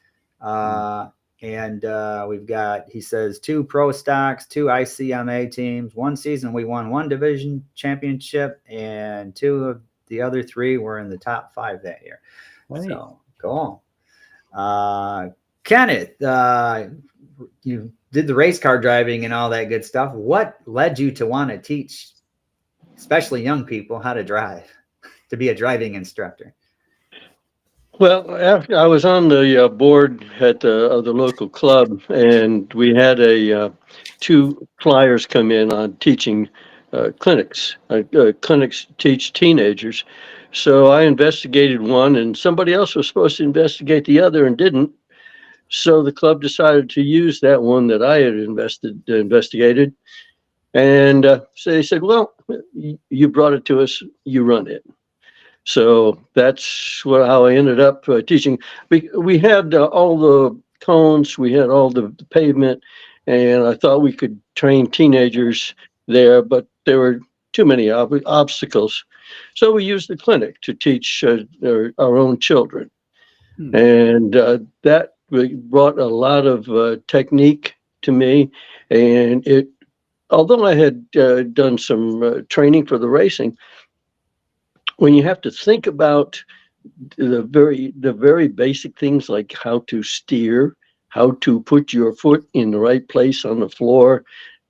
And we've got, he says, 2 pro stocks, 2 ICMA teams. One season we won 1 division championship, and 2 of the other 3 were in the top 5 that year. Right. So go on. Kenneth, you did the race car driving and all that good stuff. What led you to want to teach, especially young people, how to drive, to be a driving instructor? Well, after I was on the board at of the local club, and we had two flyers come in on teaching clinics. Clinics teach teenagers. So I investigated one, and somebody else was supposed to investigate the other and didn't. So the club decided to use that one that I had investigated, and so they said, "Well, you brought it to us. You run it." So that's how I ended up teaching. We had all the cones, we had all the pavement, and I thought we could train teenagers there, but there were too many obstacles. So we used the clinic to teach our own children. Hmm. And that brought a lot of technique to me. And although I had done some training for the racing, when you have to think about the very basic things like how to steer, how to put your foot in the right place on the floor,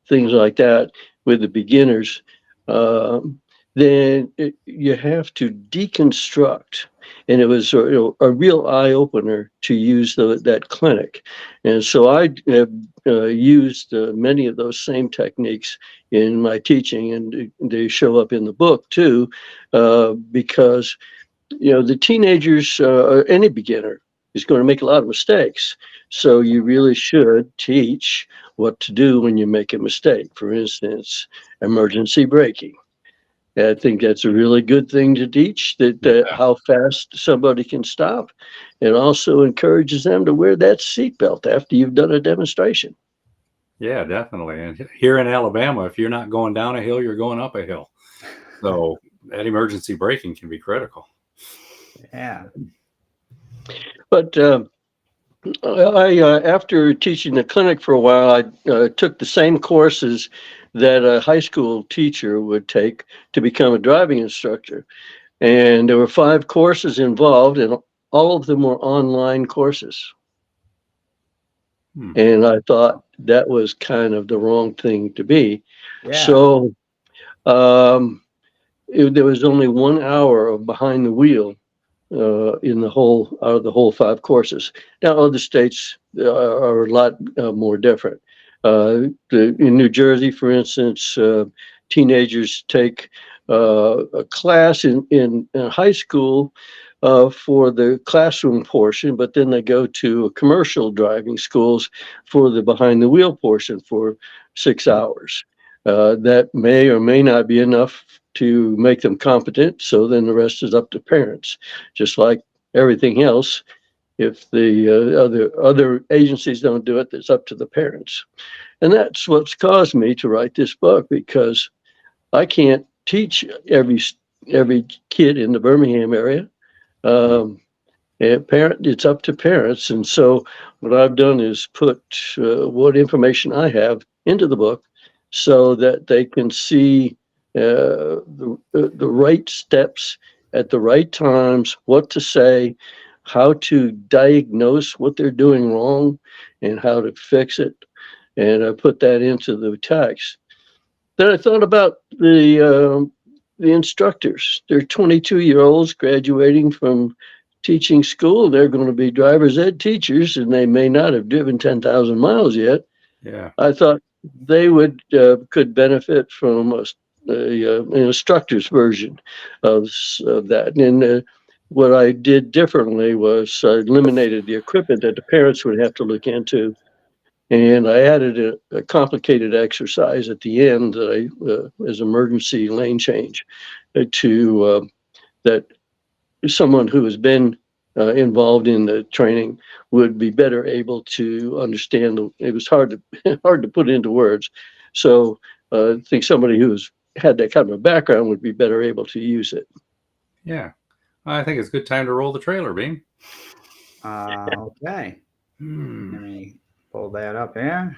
things like that with the beginners, um, then you have to deconstruct. And it was a real eye opener to use that clinic. And so I have used many of those same techniques in my teaching, and they show up in the book too, because the teenagers, any beginner is going to make a lot of mistakes. So you really should teach what to do when you make a mistake. For instance, emergency braking. I think that's a really good thing to teach, that how fast somebody can stop. It also encourages them to wear that seatbelt after you've done a demonstration. Yeah, definitely. And here in Alabama, if you're not going down a hill, you're going up a hill. So that emergency braking can be critical. Yeah. But after teaching the clinic for a while, I took the same courses that a high school teacher would take to become a driving instructor. And there were 5 courses involved, and all of them were online courses. And I thought that was kind of the wrong thing to be. Yeah. So there was only 1 hour of behind the wheel in the whole out of the whole 5 courses. Now, other states are a lot more different. In New Jersey, for instance, teenagers take a class in high school for the classroom portion, but then they go to commercial driving schools for the behind the wheel portion for 6 hours. That may or may not be enough to make them competent. So then the rest is up to parents, just like everything else. If the other agencies don't do it, it's up to the parents. And that's what's caused me to write this book, because I can't teach every kid in the Birmingham area. It's up to parents. And so what I've done is put what information I have into the book so that they can see the right steps at the right times, what to say, how to diagnose what they're doing wrong, and how to fix it. And I put that into the text. Then I thought about the instructors. They're 22-year-olds graduating from teaching school. They're going to be driver's ed teachers, and they may not have driven 10,000 miles yet. Yeah. I thought they could benefit from an instructor's version of that. And what I did differently was I eliminated the equipment that the parents would have to look into. And I added a complicated exercise at the end that as emergency lane change to that someone who has been involved in the training would be better able to understand. It was hard to put into words. So I think somebody who's had that kind of a background would be better able to use it. Yeah. I think it's a good time to roll the trailer, Beam. Okay. Let me pull that up here.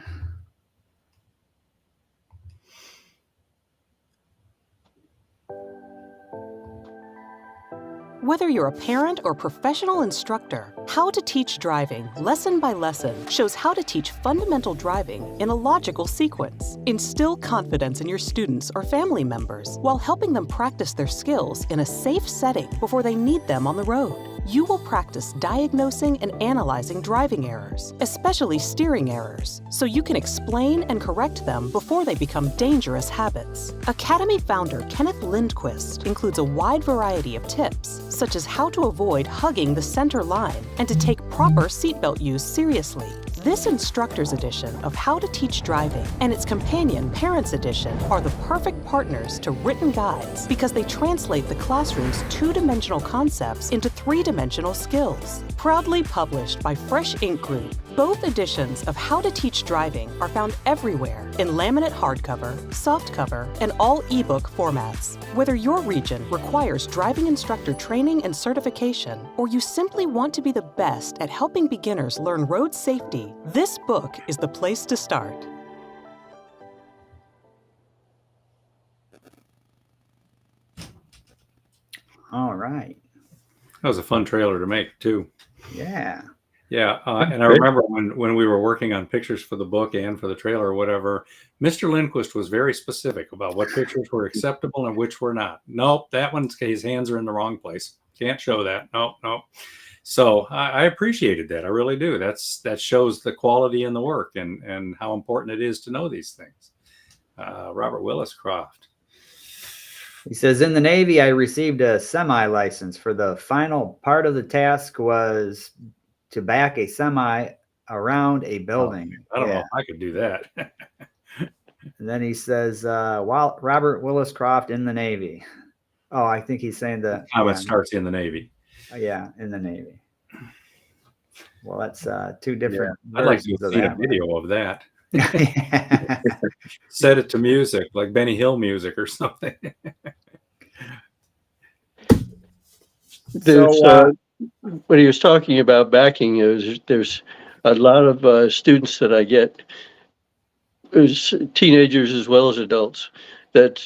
Whether you're a parent or professional instructor, How to Teach Driving, Lesson by Lesson, shows how to teach fundamental driving in a logical sequence. Instill confidence in your students or family members while helping them practice their skills in a safe setting before they need them on the road. you will practice diagnosing and analyzing driving errors, especially steering errors, so you can explain and correct them before they become dangerous habits. Academy founder Kenneth Lindquist includes a wide variety of tips, such as how to avoid hugging the center line and to take proper seatbelt use seriously. This instructor's edition of How to Teach Driving and its companion Parents Edition are the perfect partners to written guides because they translate the classroom's two-dimensional concepts into three-dimensional skills. Proudly published by Fresh Ink Group, both editions of How to Teach Driving are found everywhere in laminate hardcover, softcover, and all ebook formats. Whether your region requires driving instructor training and certification, or you simply want to be the best at helping beginners learn road safety, this book is the place to start. All right. That was a fun trailer to make too. Yeah. Yeah, and I remember when we were working on pictures for the book and for the trailer or whatever, Mr. Lindquist was very specific about what pictures were acceptable and which were not. Nope, that one's, his hands are in the wrong place. Can't show that. Nope. So I appreciated that. I really do. That shows the quality in the work and how important it is to know these things. Robert Willis Croft. He says, in the Navy, I received a semi license. For the final part of the task was to back a semi around a building. I don't know if I could do that. And then he says, while Robert Willis Croft in the Navy. Oh, I think he's saying that. How it starts in the Navy. Yeah, in the Navy. Well, that's two different. I'd like to see a video of that. Set it to music, like Benny Hill music or something. There's, when he was talking about backing, there's a lot of students that I get, teenagers as well as adults, that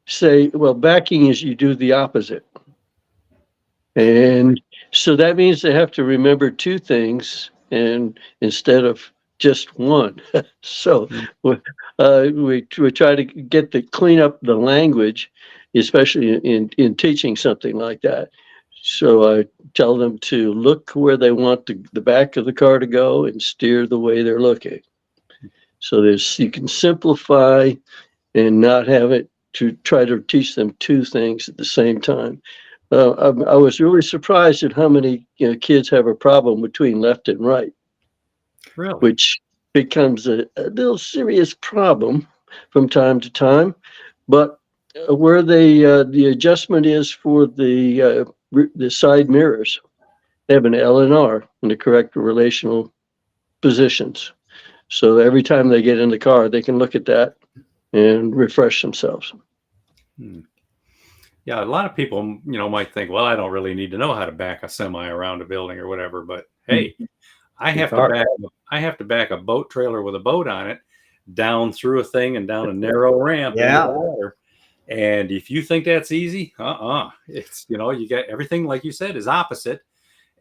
say, well, backing is you do the opposite. And so that means they have to remember two things and instead of just one. So we try to get to clean up the language, especially in teaching something like that. So I tell them to look where they want the back of the car to go and steer the way they're looking. So you can simplify and not have it to try to teach them two things at the same time. I was really surprised at how many kids have a problem between left and right. Really? Which becomes a little serious problem from time to time. But where the adjustment is for the side mirrors, they have an L and R in the correct relational positions. So every time they get in the car, they can look at that and refresh themselves. Yeah, a lot of people, might think, well, I don't really need to know how to back a semi around a building or whatever. But hey, I have to back a boat trailer with a boat on it down through a thing and down a narrow ramp. Yeah. Into the water. And if you think that's easy, it's, you get everything, like you said, is opposite,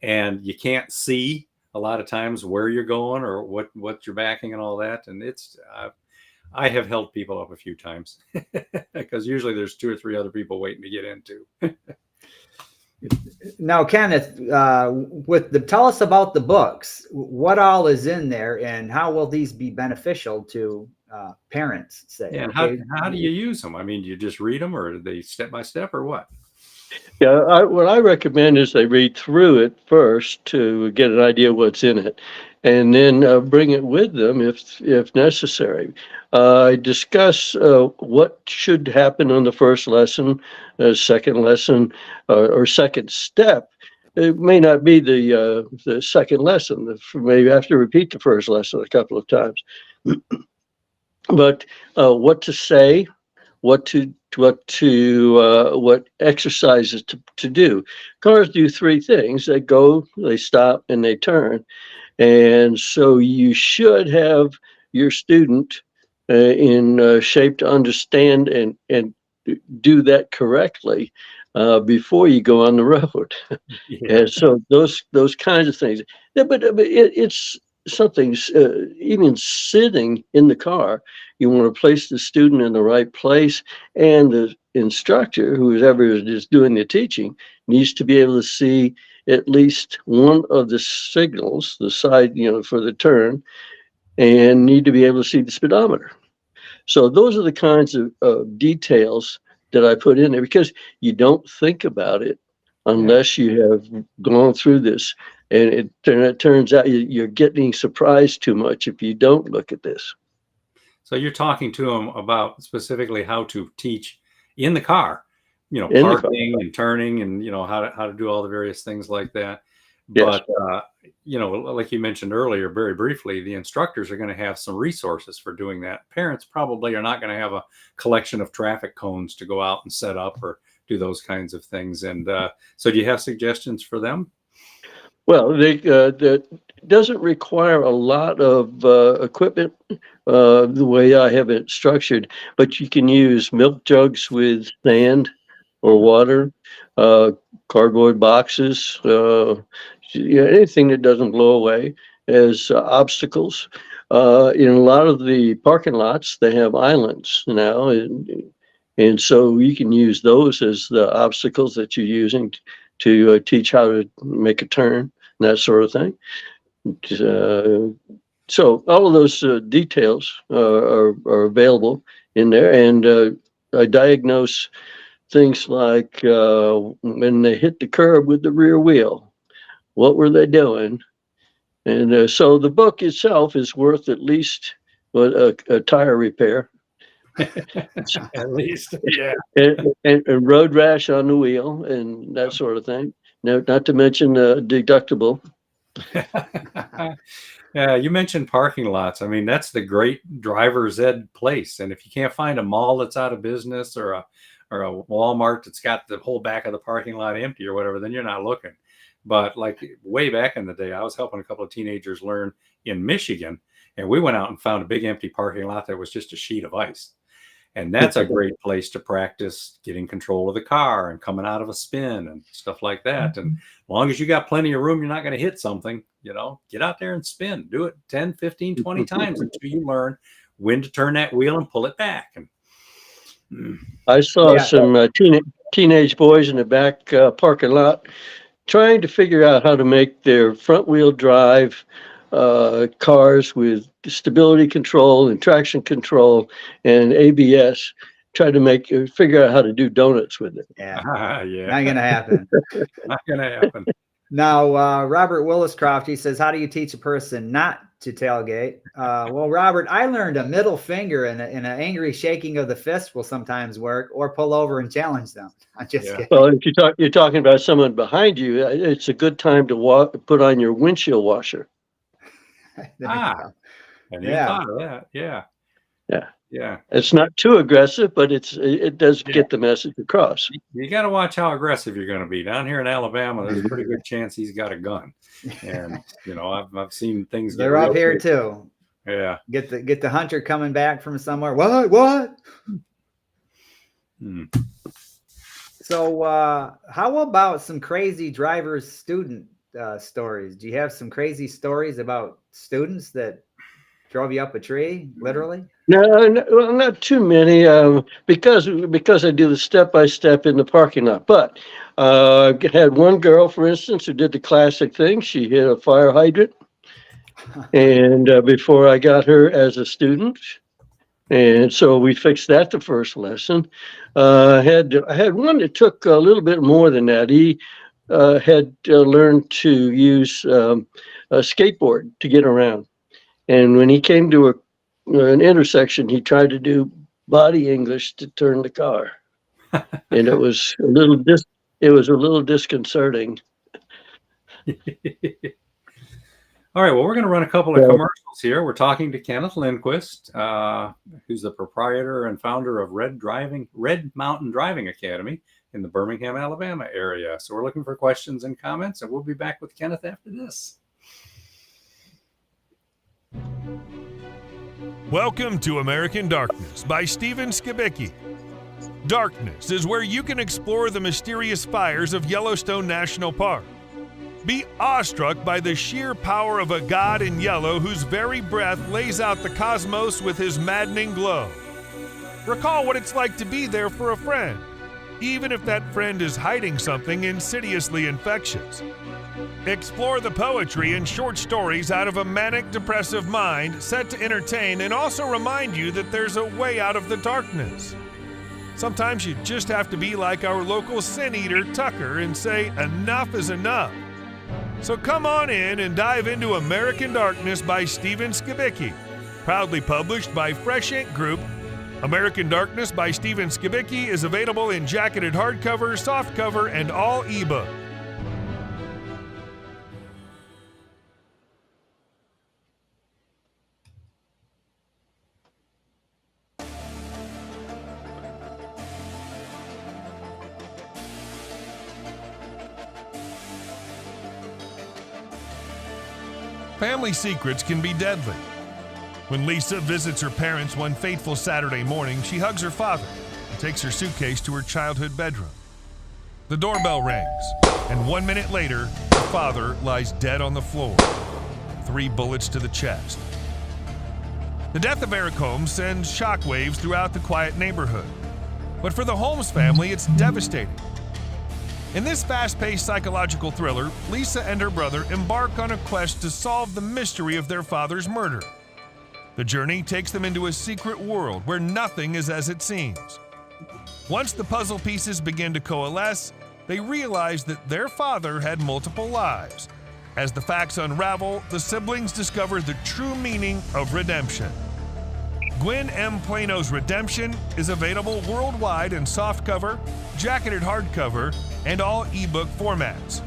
and you can't see a lot of times where you're going or what you're backing and all that. And it's, I have held people up a few times because usually there's 2 or 3 other people waiting to get into. Now, Kenneth, tell us about the books. What all is in there, and how will these be beneficial to parents? Say, and how do you use them? I mean, do you just read them, or are they step by step, or what? Yeah, what I recommend is they read through it first to get an idea what's in it, and then bring it with them if necessary. I discuss what should happen on the first lesson, second lesson, or second step. It may not be the second lesson. Maybe have to repeat the first lesson a couple of times. But what to say, what exercises to do. Cars do 3 things: they go, they stop, and they turn. And so you should have your student in shape to understand and do that correctly before you go on the road. Yeah. And so those kinds of things. Yeah, but it's something's even sitting in the car, you want to place the student in the right place, and the instructor, whoever is doing the teaching, needs to be able to see at least one of the signals, the side, for the turn, and need to be able to see the speedometer. So those are the kinds of details that I put in there, because you don't think about it unless you have gone through this. And it turns out you're getting surprised too much if you don't look at this. So you're talking to them about specifically how to teach in the car, In parking and turning, and how to do all the various things like that. Yes. But like you mentioned earlier, very briefly, the instructors are going to have some resources for doing that. Parents probably are not going to have a collection of traffic cones to go out and set up or do those kinds of things. And so do you have suggestions for them? Well, that doesn't require a lot of equipment the way I have it structured, but you can use milk jugs with sand or water, cardboard boxes, anything that doesn't blow away as obstacles. In a lot of the parking lots, they have islands now, and so you can use those as the obstacles that you're using to teach how to make a turn, and that sort of thing. So all of those details are available in there, and I diagnose things like when they hit the curb with the rear wheel, what were they doing? And so the book itself is worth at least a tire repair. At least, yeah. And road rash on the wheel and that sort of thing. No, not to mention deductible. Yeah, you mentioned parking lots. I mean, that's the great driver's ed place. And if you can't find a mall that's out of business or a Walmart that's got the whole back of the parking lot empty or whatever, then you're not looking. But like way back in the day, I was helping a couple of teenagers learn in Michigan, and we went out and found a big empty parking lot that was just a sheet of ice. And that's a great place to practice getting control of the car and coming out of a spin and stuff like that. And as long as you got plenty of room, you're not going to hit something, get out there and spin. Do it 10, 15, 20 times until you learn when to turn that wheel and pull it back. And I saw some teenage boys in the back parking lot trying to figure out how to make their front wheel drive cars with stability control and traction control and ABS, try to figure out how to do donuts with it. Yeah. Yeah. Not gonna happen. Not gonna happen. Now, Robert Williscroft, he says, how do you teach a person not to tailgate? Well, Robert, I learned a middle finger and an angry shaking of the fist will sometimes work, or pull over and challenge them. I'm just kidding. Well, if you're talking about someone behind you, it's a good time to put on your windshield washer. I never thought of that. Yeah. Yeah. It's not too aggressive, but it does get the message across. You got to watch how aggressive you're going to be. Down here in Alabama, there's a pretty good chance he's got a gun. And I've seen things. They're up here too. Yeah. Get the hunter coming back from somewhere. What? So how about some crazy driver's student stories? Do you have some crazy stories about students that drove you up a tree, literally? No, well, not too many, because I do the step-by-step in the parking lot. But I had one girl, for instance, who did the classic thing. She hit a fire hydrant, and before I got her as a student, and so we fixed that the first lesson. I had one that took a little bit more than that. He had learned to use a skateboard to get around. And when he came to an intersection, he tried to do body English to turn the car, and it was a little disconcerting. All right. Well, we're going to run a couple of commercials here. We're talking to Kenneth Lindquist, who's the proprietor and founder of Red Mountain Driving Academy in the Birmingham, Alabama area. So we're looking for questions and comments, and we'll be back with Kenneth after this. Welcome to American Darkness by Stephen Skibicki. Darkness is where you can explore the mysterious fires of Yellowstone National Park. Be awestruck by the sheer power of a God in yellow whose very breath lays out the cosmos with his maddening glow. Recall what it's like to be there for a friend, even if that friend is hiding something insidiously infectious. Explore the poetry and short stories out of a manic depressive mind set to entertain and also remind you that there's a way out of the darkness. Sometimes you just have to be like our local sin eater Tucker and say enough is enough. So come on in and dive into American Darkness by Stephen Skibicki, proudly published by Fresh Ink Group. American Darkness by Stephen Skibicki is available in jacketed hardcover, softcover, and all ebook. Family secrets can be deadly. When Lisa visits her parents one fateful Saturday morning, she hugs her father and takes her suitcase to her childhood bedroom. The doorbell rings, and 1 minute later, her father lies dead on the floor, 3 bullets to the chest. The death of Eric Holmes sends shockwaves throughout the quiet neighborhood. But for the Holmes family, it's devastating. In this fast-paced psychological thriller, Lisa and her brother embark on a quest to solve the mystery of their father's murder. The journey takes them into a secret world where nothing is as it seems. Once the puzzle pieces begin to coalesce, they realize that their father had multiple lives. As the facts unravel, the siblings discover the true meaning of redemption. Gwen M. Plano's Redemption is available worldwide in softcover, jacketed hardcover, and all ebook formats.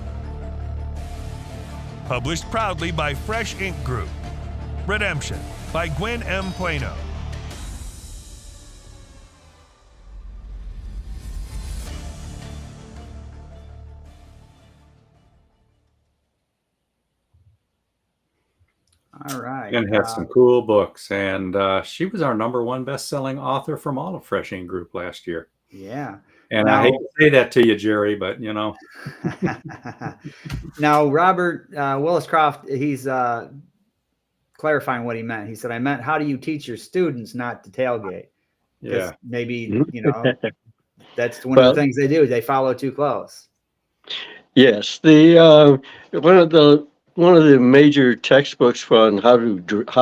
Published proudly by Fresh Ink Group. Redemption by Gwen M. Plano. All right. And has some cool books. And she was our #1 best-selling author from all of Fresh Ink Group last year. Yeah. And Now- I hate to say that to you, Jerry, but you know. Now, Robert Willis Croft, he's clarifying what he meant. He said, I meant, how do you teach your students not to tailgate? 'Cause Yeah. maybe, that's one of the things they do. They follow too close. Yes, one of the major textbooks on how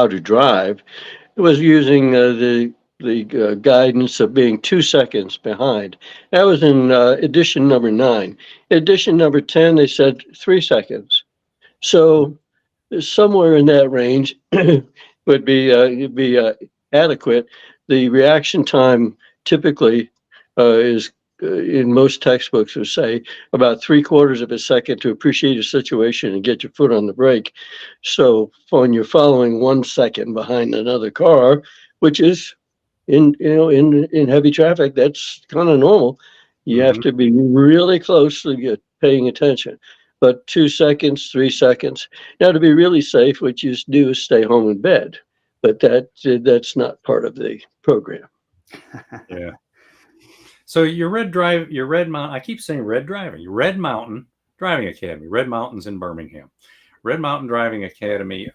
to drive was using the guidance of being 2 seconds behind. That was in edition number 9. Edition number 10, they said 3 seconds. So somewhere in that range would be adequate. The reaction time typically is in most textbooks would say about 3/4 of a second to appreciate a situation and get your foot on the brake. So when you're following 1 second behind another car, which is in heavy traffic, that's kind of normal. You have to be really close to get paying attention. But 2 seconds, 3 seconds. Now, to be really safe, what you do is stay home in bed. But that's not part of the program. Yeah. So your Red Mountain, I keep saying Red Driving, your Red Mountain Driving Academy, Red Mountain's in Birmingham. Red Mountain Driving Academy.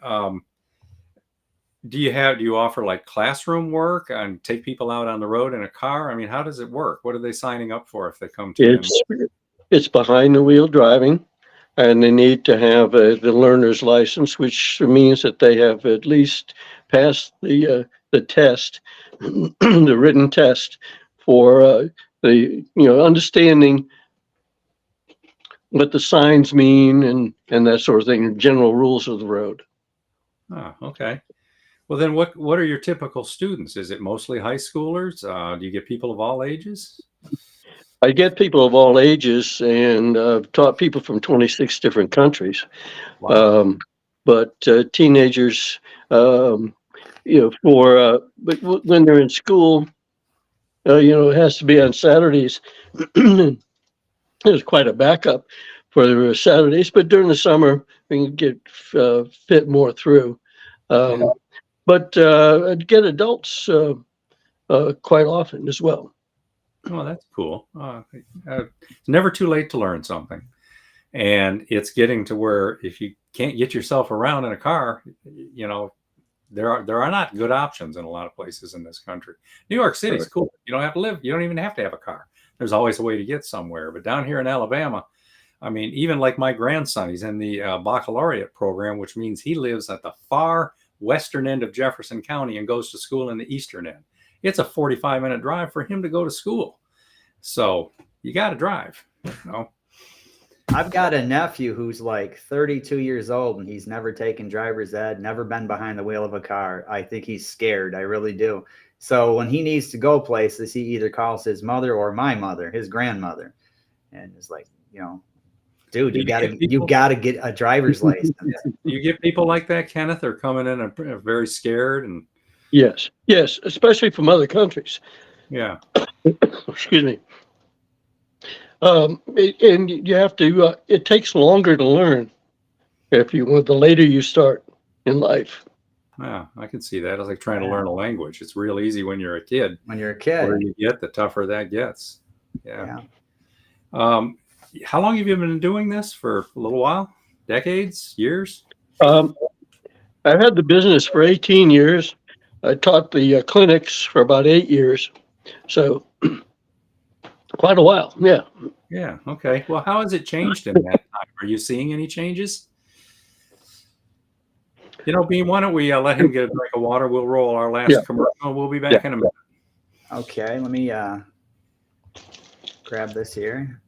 Do you offer like classroom work and take people out on the road in a car? I mean, how does it work? What are they signing up for if they come to you? It's behind the wheel driving, and they need to have the learner's license, which means that they have at least passed the test, the written test for understanding what the signs mean and that sort of thing, general rules of the road. Oh, okay. Well, then what are your typical students? Is it mostly high schoolers? Do you get people of all ages? I get people of all ages, and taught people from 26 different countries. Wow. But teenagers, but when they're in school, it has to be on Saturdays. There's quite a backup for the Saturdays, but during the summer we can get fit more through. But I'd get adults quite often as well. Well, that's cool. It's never too late to learn something. And it's getting to where if you can't get yourself around in a car, you know, there are not good options in a lot of places in this country. New York City's cool. You don't have to live. You don't even have to have a car. There's always a way to get somewhere. But down here in Alabama, I mean, even like my grandson, he's in the baccalaureate program, which means he lives at the far western end of Jefferson County and goes to school in the eastern end. It's a 45-minute drive for him to go to school. So you got to drive, you know. I've got a nephew who's like 32 years old and he's never taken driver's ed, never been behind the wheel of a car. I think he's scared. I really do. So when he needs to go places, he either calls his mother or my mother, his grandmother. And it's like, you know, dude, you gotta get a driver's license. You get people like that, Kenneth, they're coming in and very scared. And Yes, especially from other countries. yeah. Excuse me. And you have to, it takes longer to learn if you want, the later you start in life. Yeah, I can see that. It's like trying to learn a language. It's real easy when you're a kid. When you're a The kid. older you get, the tougher that gets. Yeah. How long have you been doing this? For a little while? Decades? Years? I've had the business for 18 years. I taught the clinics for about 8 years. So quite a while. Yeah. Yeah. Okay. Well, how has it changed in that time? Are you seeing any changes? You know, Beem, why don't we let him get a drink of water? We'll roll our last commercial. We'll be back in a minute. Okay, let me grab this here.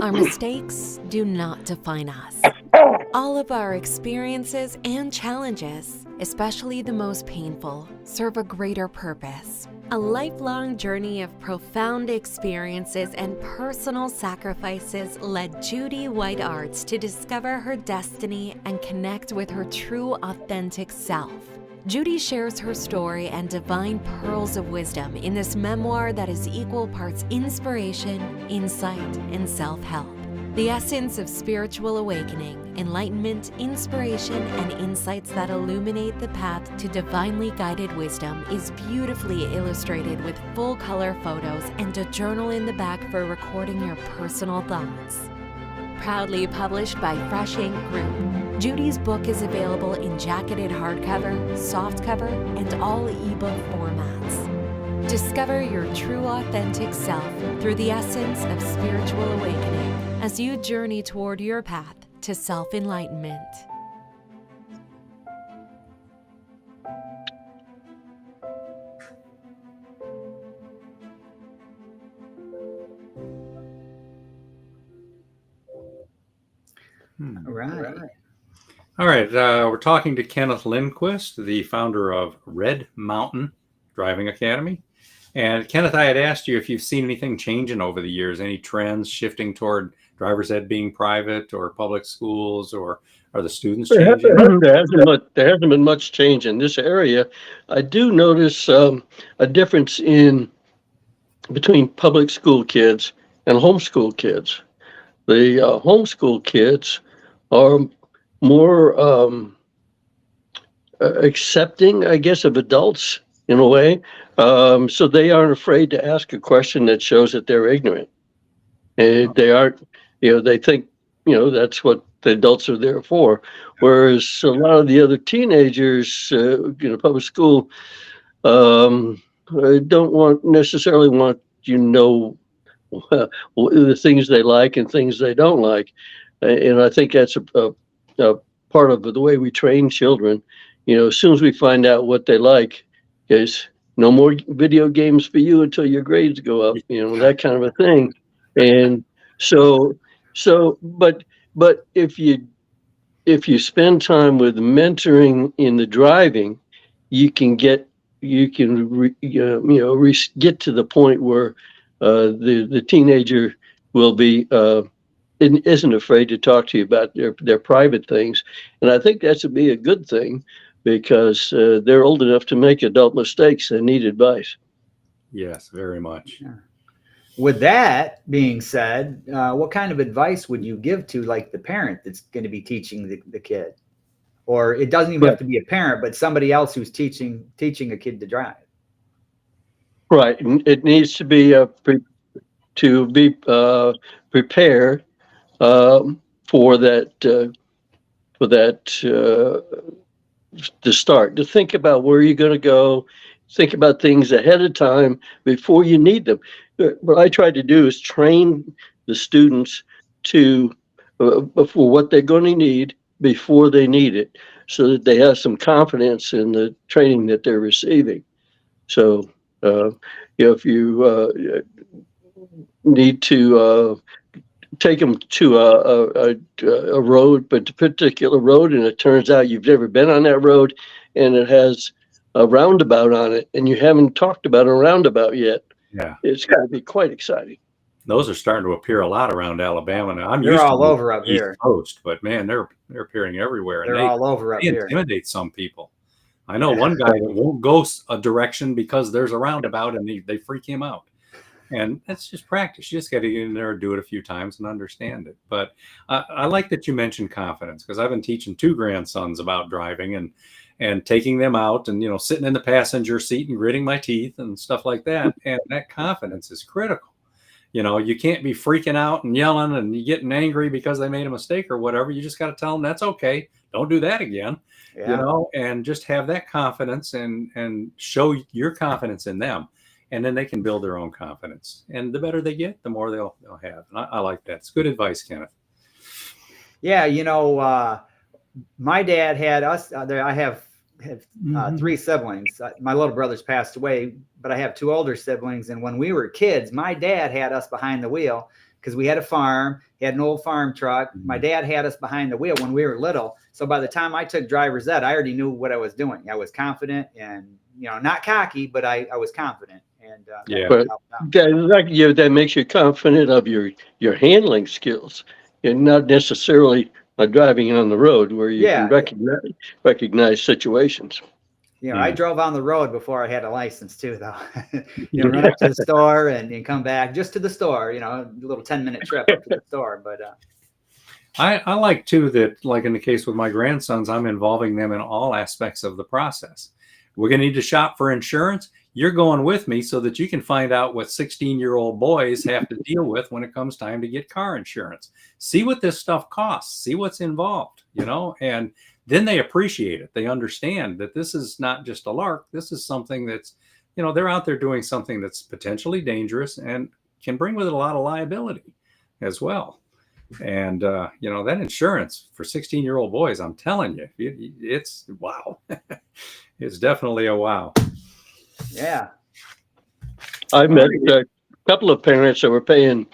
Our mistakes do not define us. All of our experiences and challenges, especially the most painful, serve a greater purpose. A lifelong journey of profound experiences and personal sacrifices led Judy White Arts to discover her destiny and connect with her true, authentic self. Judy shares her story and divine pearls of wisdom in this memoir that is equal parts inspiration, insight, and self-help. The essence of spiritual awakening, enlightenment, inspiration, and insights that illuminate the path to divinely guided wisdom is beautifully illustrated with full-color photos and a journal in the back for recording your personal thoughts. Proudly published by Fresh Ink Group, Judy's book is available in jacketed hardcover, softcover, and all ebook formats. Discover your true authentic self through the essence of spiritual awakening as you journey toward your path to self-enlightenment. All right. We're talking to Kenneth Lindquist, the founder of Red Mountain Driving Academy. And Kenneth, I had asked you if you've seen anything changing over the years, any trends shifting toward driver's ed being private or public schools, or are the students changing? There hasn't been much change in this area. I do notice a difference between public school kids and homeschool kids. The homeschool kids are more accepting, I guess, of adults in a way. So they aren't afraid to ask a question that shows that they're ignorant. And they aren't, they think, that's what the adults are there for. Whereas a lot of the other teenagers, public school, don't necessarily want the things they like and things they don't like. And I think that's a part of the way we train children. As soon as we find out what they like, is no more video games for you until your grades go up, that kind of a thing. And but if you spend time with mentoring in the driving, you can get to the point where the teenager will be isn't afraid to talk to you about their private things. And I think that would be a good thing, because they're old enough to make adult mistakes and need advice. Yes, very much. Yeah. With that being said, what kind of advice would you give to like the parent that's going to be teaching the kid or it doesn't even have to be a parent, but somebody else who's teaching a kid to drive. Right. And it needs to be prepared for that to start, to think about where you're going to go, think about things ahead of time before you need them. What I try to do is train the students to for what they're going to need before they need it, so that they have some confidence in the training that they're receiving. So if you need to take them to a road, but a particular road, and it turns out you've never been on that road, and it has a roundabout on it, and you haven't talked about a roundabout yet. Yeah, it's going to be quite exciting. Those are starting to appear a lot around Alabama now. They're used all to over up East here. Coast, but man, they're appearing everywhere. They're all over up they here. intimidate some people. I know one guy that won't go a direction because there's a roundabout, and they freak him out. And that's just practice. You just got to get in there and do it a few times and understand it. But I like that you mentioned confidence, because I've been teaching 2 grandsons about driving and taking them out and, sitting in the passenger seat and gritting my teeth and stuff like that. And that confidence is critical. You can't be freaking out and yelling and getting angry because they made a mistake or whatever. You just got to tell them that's okay. Don't do that again, and just have that confidence and show your confidence in them. And then they can build their own confidence. And the better they get, the more they'll have. And I like that. It's good advice, Kenneth. Yeah, my dad had us. I have 3 siblings. My little brother's passed away, but I have 2 older siblings. And when we were kids, my dad had us behind the wheel because we had a farm. He had an old farm truck. My dad had us behind the wheel when we were little. So by the time I took driver's ed, I already knew what I was doing. I was confident and, not cocky, but I was confident. And that makes you confident of your handling skills, and not necessarily driving on the road, where you can recognize situations. I drove on the road before I had a license too, though. Run up to the store and come back just to the store. A little 10-minute trip up to the store. But I like too that, like in the case with my grandsons, I'm involving them in all aspects of the process. We're going to need to shop for insurance. You're going with me so that you can find out what 16-year-old boys have to deal with when it comes time to get car insurance. See what this stuff costs. See what's involved, and then they appreciate it. They understand that this is not just a lark. This is something that's, they're out there doing something that's potentially dangerous and can bring with it a lot of liability as well. And, that insurance for 16-year-old boys, I'm telling you, it's wow. It's definitely a wow. Yeah. I met a couple of parents that were paying,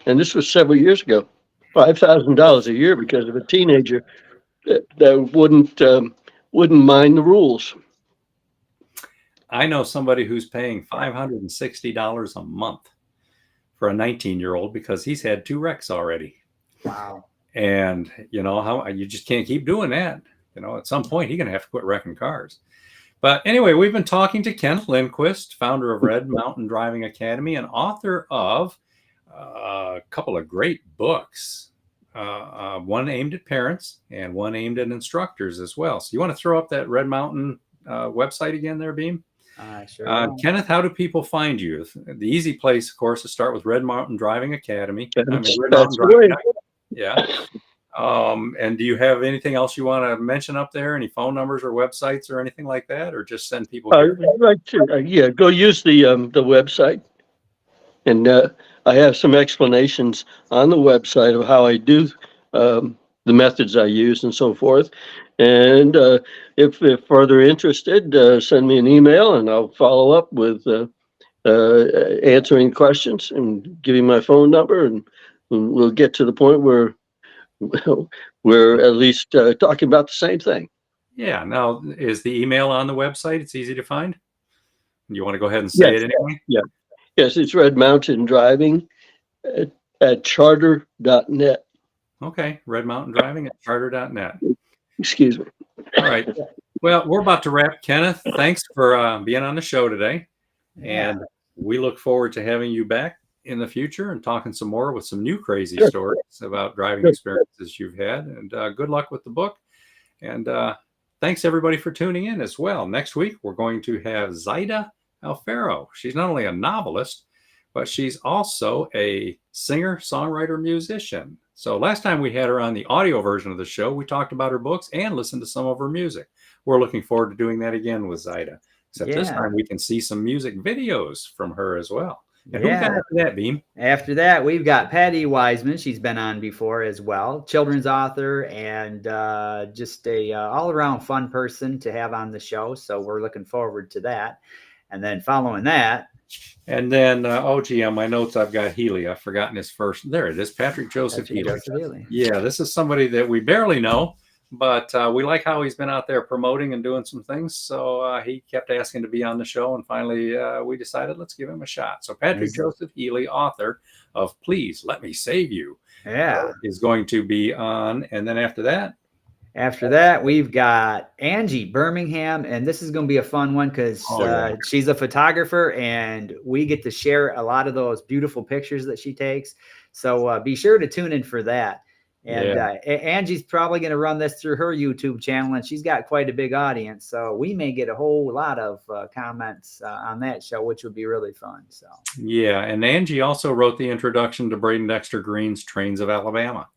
and this was several years ago, $5,000 a year because of a teenager that wouldn't mind the rules. I know somebody who's paying $560 a month for a 19-year-old because he's had 2 wrecks already. Wow. And how you just can't keep doing that. At some point, he's going to have to quit wrecking cars. But anyway, we've been talking to Kenneth Lindquist, founder of Red Mountain Driving Academy and author of a couple of great books, one aimed at parents and one aimed at instructors as well. So you want to throw up that Red Mountain website again there, Beem? Sure. Kenneth, how do people find you? The easy place, of course, to start with Red Mountain Driving Academy. Red Mountain Driving. Yeah. And do you have anything else you want to mention up there? Any phone numbers or websites or anything like that, or just send people? I'd like to, go use the website, and I have some explanations on the website of how I do the methods I use and so forth. And if further interested, send me an email and I'll follow up with answering questions and give you my phone number, and we'll get to the point where we're at least talking about the same thing. Yeah. Now, is the email on the website? It's easy to find. You want to go ahead and say it anyway? Yeah. Yes, it's Red Mountain Driving at charter.net. Okay. Red Mountain Driving at charter.net. Excuse me. All right. Well, we're about to wrap. Kenneth, thanks for being on the show today. And we look forward to having you back in the future and talking some more with some new crazy stories about driving experiences you've had. And good luck with the book. And thanks everybody for tuning in as well. Next week, we're going to have Zaida Alfaro. She's not only a novelist, but she's also a singer, songwriter, musician. So last time we had her on the audio version of the show, we talked about her books and listened to some of her music. We're looking forward to doing that again with Zaida. Except this time we can see some music videos from her as well. And who we got after that, Beem? After that, we've got Patty Wiseman. She's been on before as well. Children's author and just a all-around fun person to have on the show. So we're looking forward to that. And then following that. And then, on my notes, I've got Healy. I've forgotten his first. There it is, Patrick Joseph Healy. Yeah, this is somebody that we barely know, but we like how he's been out there promoting and doing some things. So he kept asking to be on the show, and finally we decided let's give him a shot. So Patrick Joseph Healy, author of Please Let Me Save You, is going to be on. And then after that, we've got Angie Birmingham, and this is going to be a fun one because she's a photographer, and we get to share a lot of those beautiful pictures that she takes. So be sure to tune in for that. And Angie's probably going to run this through her YouTube channel, and she's got quite a big audience. So we may get a whole lot of comments on that show, which would be really fun. So yeah, and Angie also wrote the introduction to Braden Dexter Green's Trains of Alabama.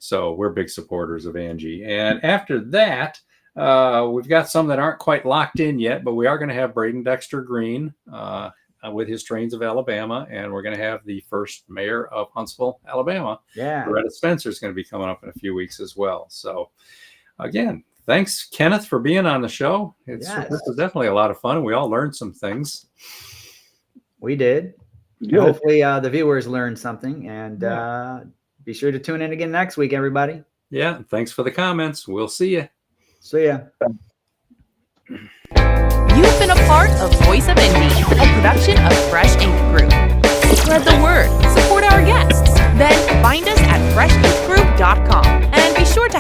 So we're big supporters of Angie. And after that, we've got some that aren't quite locked in yet, but we are going to have Braden Dexter Green with his Trains of Alabama. And we're going to have the first mayor of Huntsville, Alabama. Loretta Spencer is going to be coming up in a few weeks as well. So again, thanks, Kenneth, for being on the show. This was definitely a lot of fun. We all learned some things. We did. Hopefully the viewers learned something. And be sure to tune in again next week, everybody. Yeah, thanks for the comments. We'll see you. See ya. You've been a part of Voice of Indie, a production of Fresh Ink Group. Spread the word, support our guests, then find us at freshinkgroup.com and be sure to